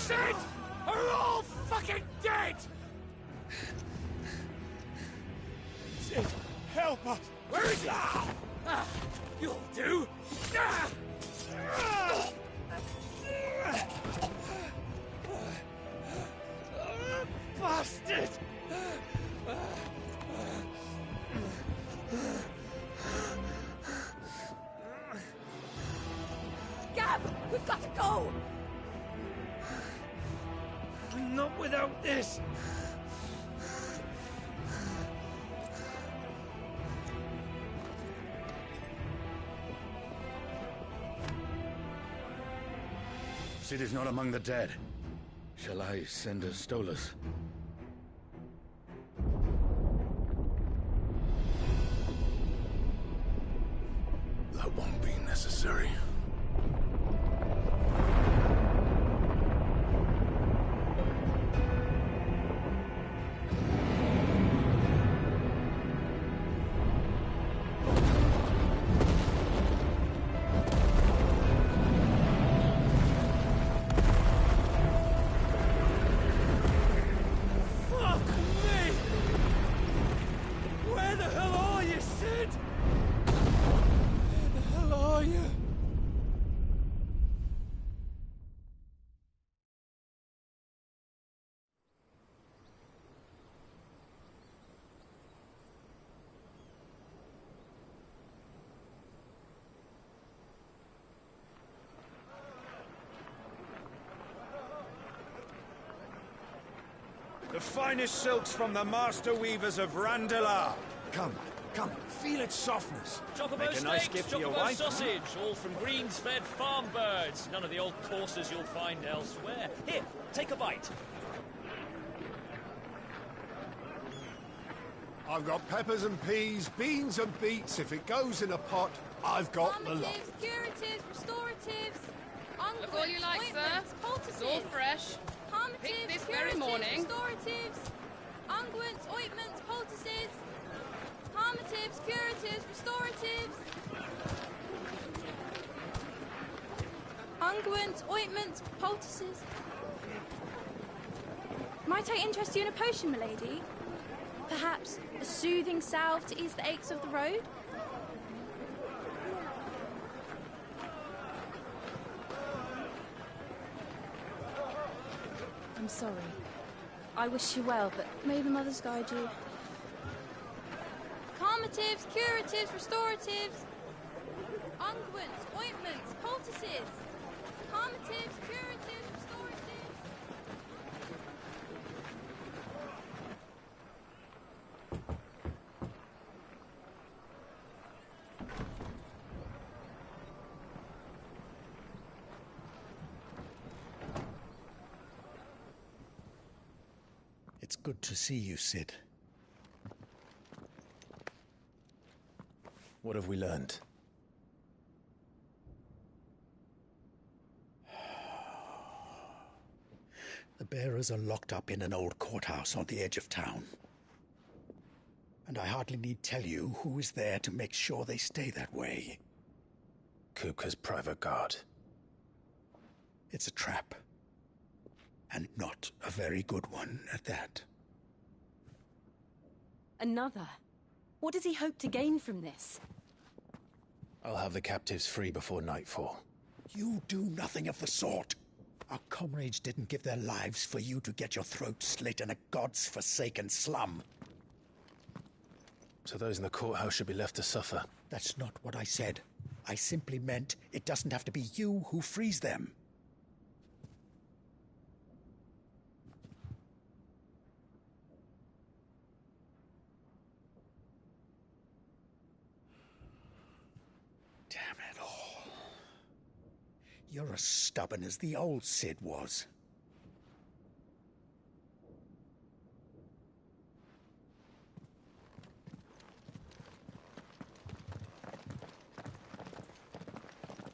Sid are all fucking dead! Sid, help us! Where is he? You'll do! Bastard! Gab, we've got to go! Not without this! Sid is not among the dead. Shall I send a Stolas? That won't be necessary. Fuck me! Where the hell are you, Sid? Where the hell are you? The finest silks from the master weavers of Randalar. Come, feel its softness. Chocobo Make a nice steaks, gift for your chocobo wife. sausage, all from greens-fed farm birds. None of the old courses you'll find elsewhere. Here, take a bite. I've got peppers and peas, beans and beets. If it goes in a pot, I've got the lot. Calmatives, curatives, restoratives, Look all you like, ointments, sir. poultices. It's all fresh. Calmatives, Picked this curatives, very morning. restoratives, unguents, ointments, poultices. Calmatives, curatives, restoratives. Unguents, ointments, poultices. Might I interest you in a potion, milady? Perhaps a soothing salve to ease the aches of the road? I'm sorry. I wish you well, but may the mothers guide you. Calmatives, curatives, restoratives. Unguents, ointments, poultices. Calmatives, curatives, restoratives. It's good to see you, Sid. What have we learned? The bearers are locked up in an old courthouse on the edge of town. And I hardly need tell you who is there to make sure they stay that way. Kupka's private guard. It's a trap. And not a very good one at that. Another? What does he hope to gain from this? I'll have the captives free before nightfall. You do nothing of the sort. Our comrades didn't give their lives for you to get your throat slit in a god's forsaken slum. So those in the courthouse should be left to suffer. That's not what I said. I simply meant it doesn't have to be you who frees them. Damn it all. You're as stubborn as the old Sid was.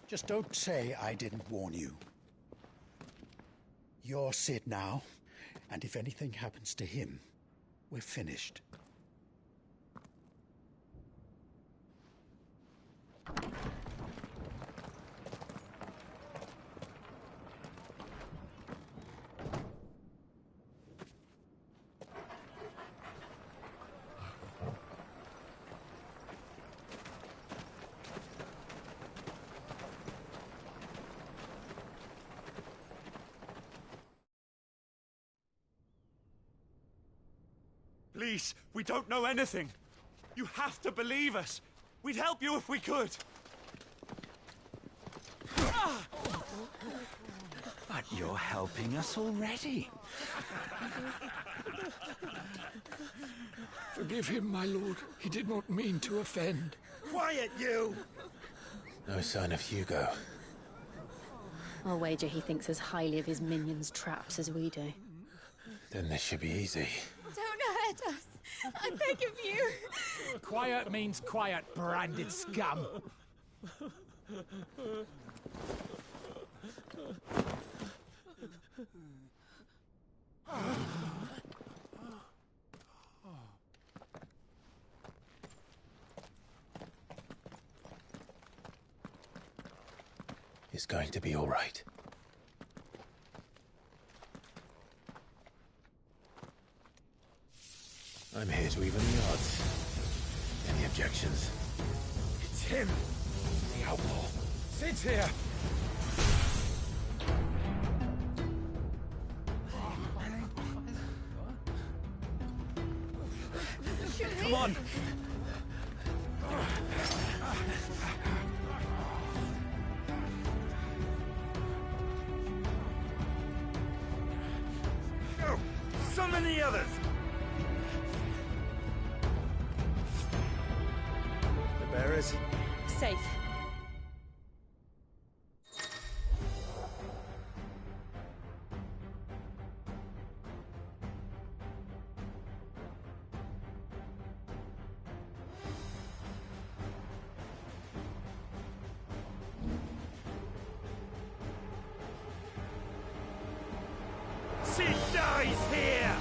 Just don't say I didn't warn you. You're Sid now, and if anything happens to him, we're finished. Please, we don't know anything. You have to believe us. We'd help you if we could. But you're helping us already. Forgive him, my lord. He did not mean to offend. Quiet, you! No sign of Hugo. I'll wager he thinks as highly of his minions' traps as we do. Then this should be easy. Don't hurt us. I beg of you. Quiet means quiet, branded scum. It's going to be all right. I'm here to even the odds. Any objections? It's him! The outlaw. Sit here! Come on! Go! Summon the others! The bearers? Safe. She dies here!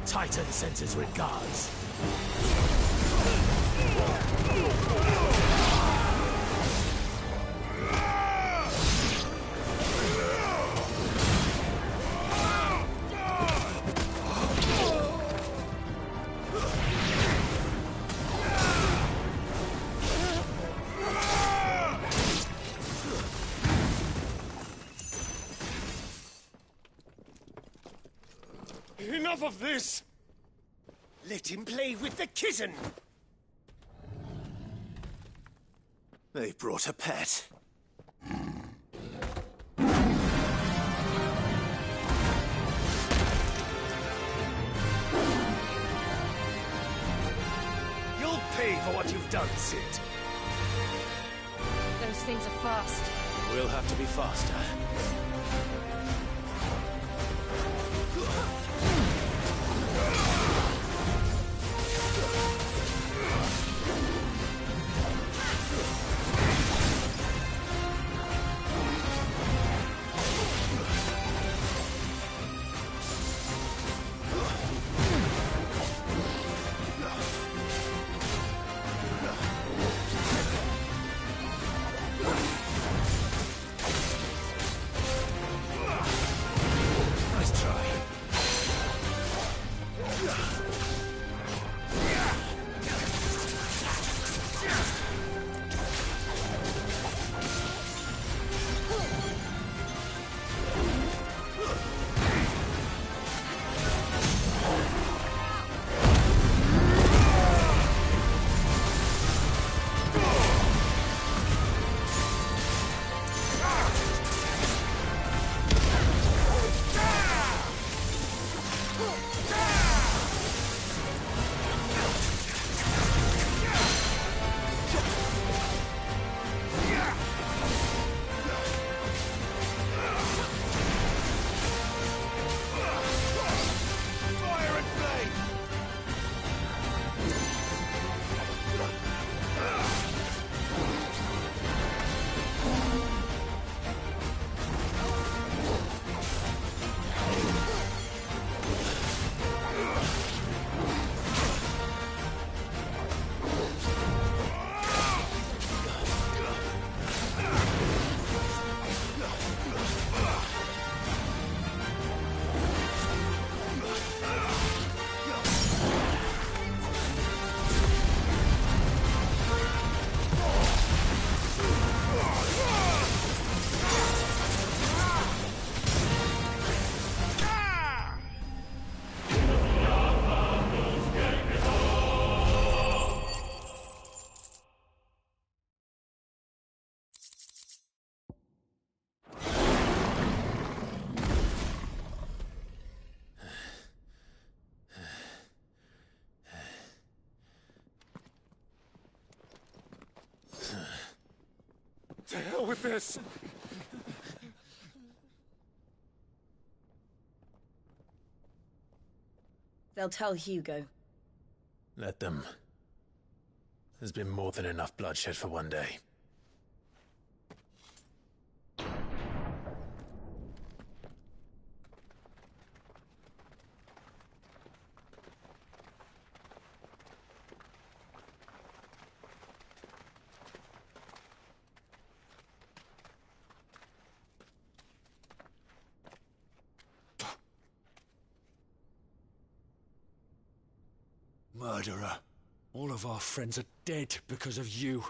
Titan sends his regards. Enough of this! Let him play with the kitten! They've brought a pet. You'll pay for what you've done, Sid. Those things are fast. We'll have to be faster. Nice try. To hell with this! They'll tell Hugo. Let them. There's been more than enough bloodshed for one day. Murderer. All of our friends are dead because of you.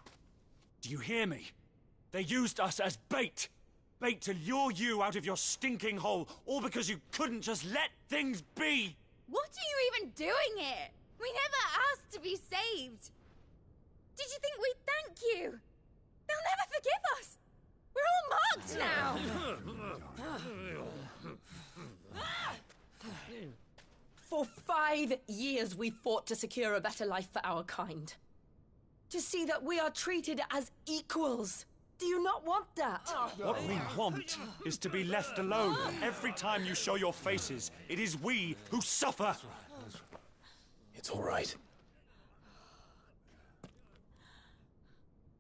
Do you hear me? They used us as bait. Bait to lure you out of your stinking hole, all because you couldn't just let things be. What are you even doing here? We never asked to be saved. Did you think we'd thank you? They'll never forgive us. We're all marked now. For 5 years we fought to secure a better life for our kind. To see that we are treated as equals. Do you not want that? What we want is to be left alone. Every time you show your faces, it is we who suffer. It's all right.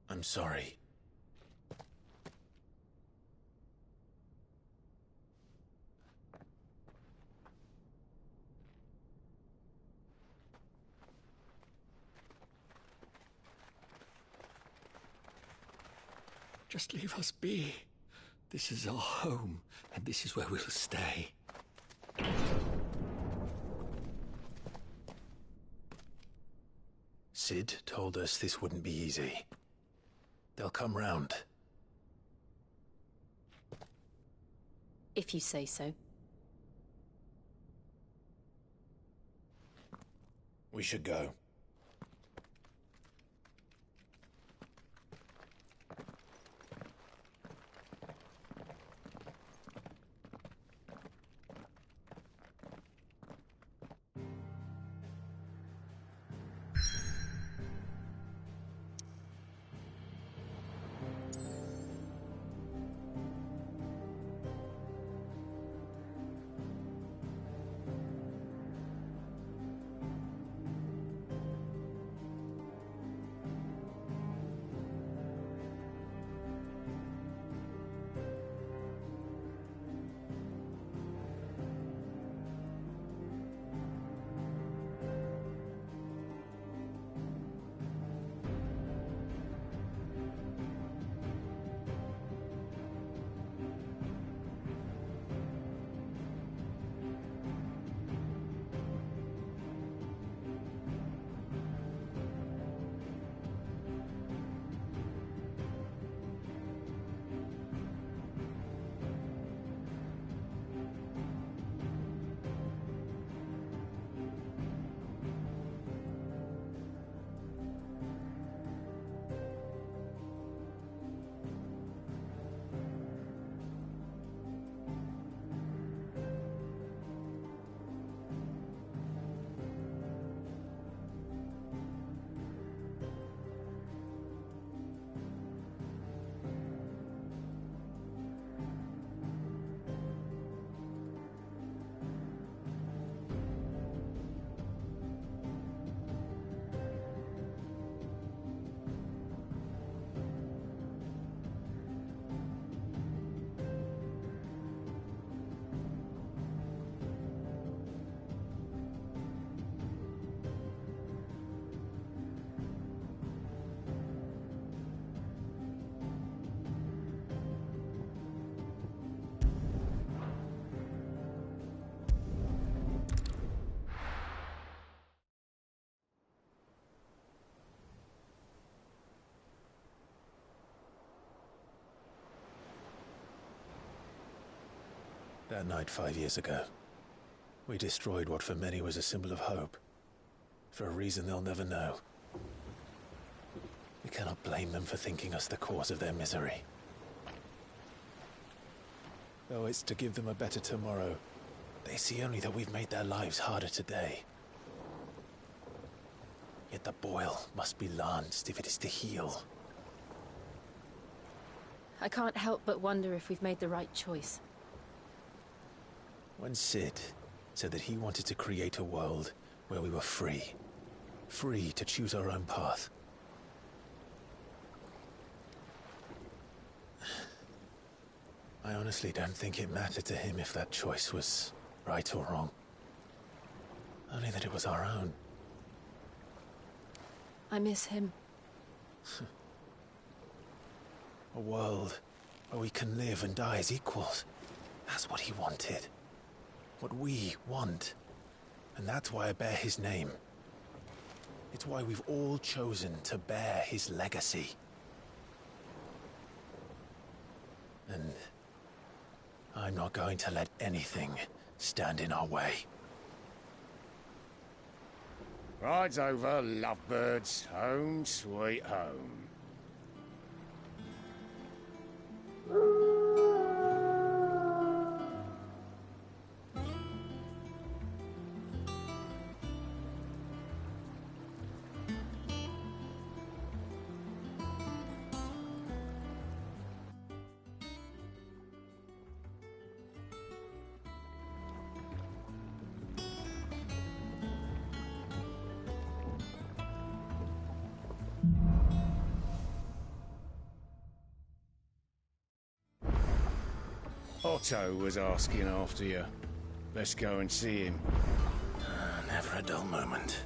I'm sorry. Just leave us be. This is our home, and this is where we'll stay. Sid told us this wouldn't be easy. They'll come round. If you say so. We should go. That night 5 years ago, we destroyed what for many was a symbol of hope. For a reason they'll never know. We cannot blame them for thinking us the cause of their misery. Though it's to give them a better tomorrow, they see only that we've made their lives harder today. Yet the boil must be lanced if it is to heal. I can't help but wonder if we've made the right choice. When Sid said that he wanted to create a world where we were free. Free to choose our own path. I honestly don't think it mattered to him if that choice was right or wrong. Only that it was our own. I miss him. A world where we can live and die as equals. That's what he wanted. What we want. And that's why I bear his name. It's why we've all chosen to bear his legacy. And I'm not going to let anything stand in our way. Ride's over, lovebirds. Home sweet home. Otto was asking after you. Let's go and see him. Never a dull moment.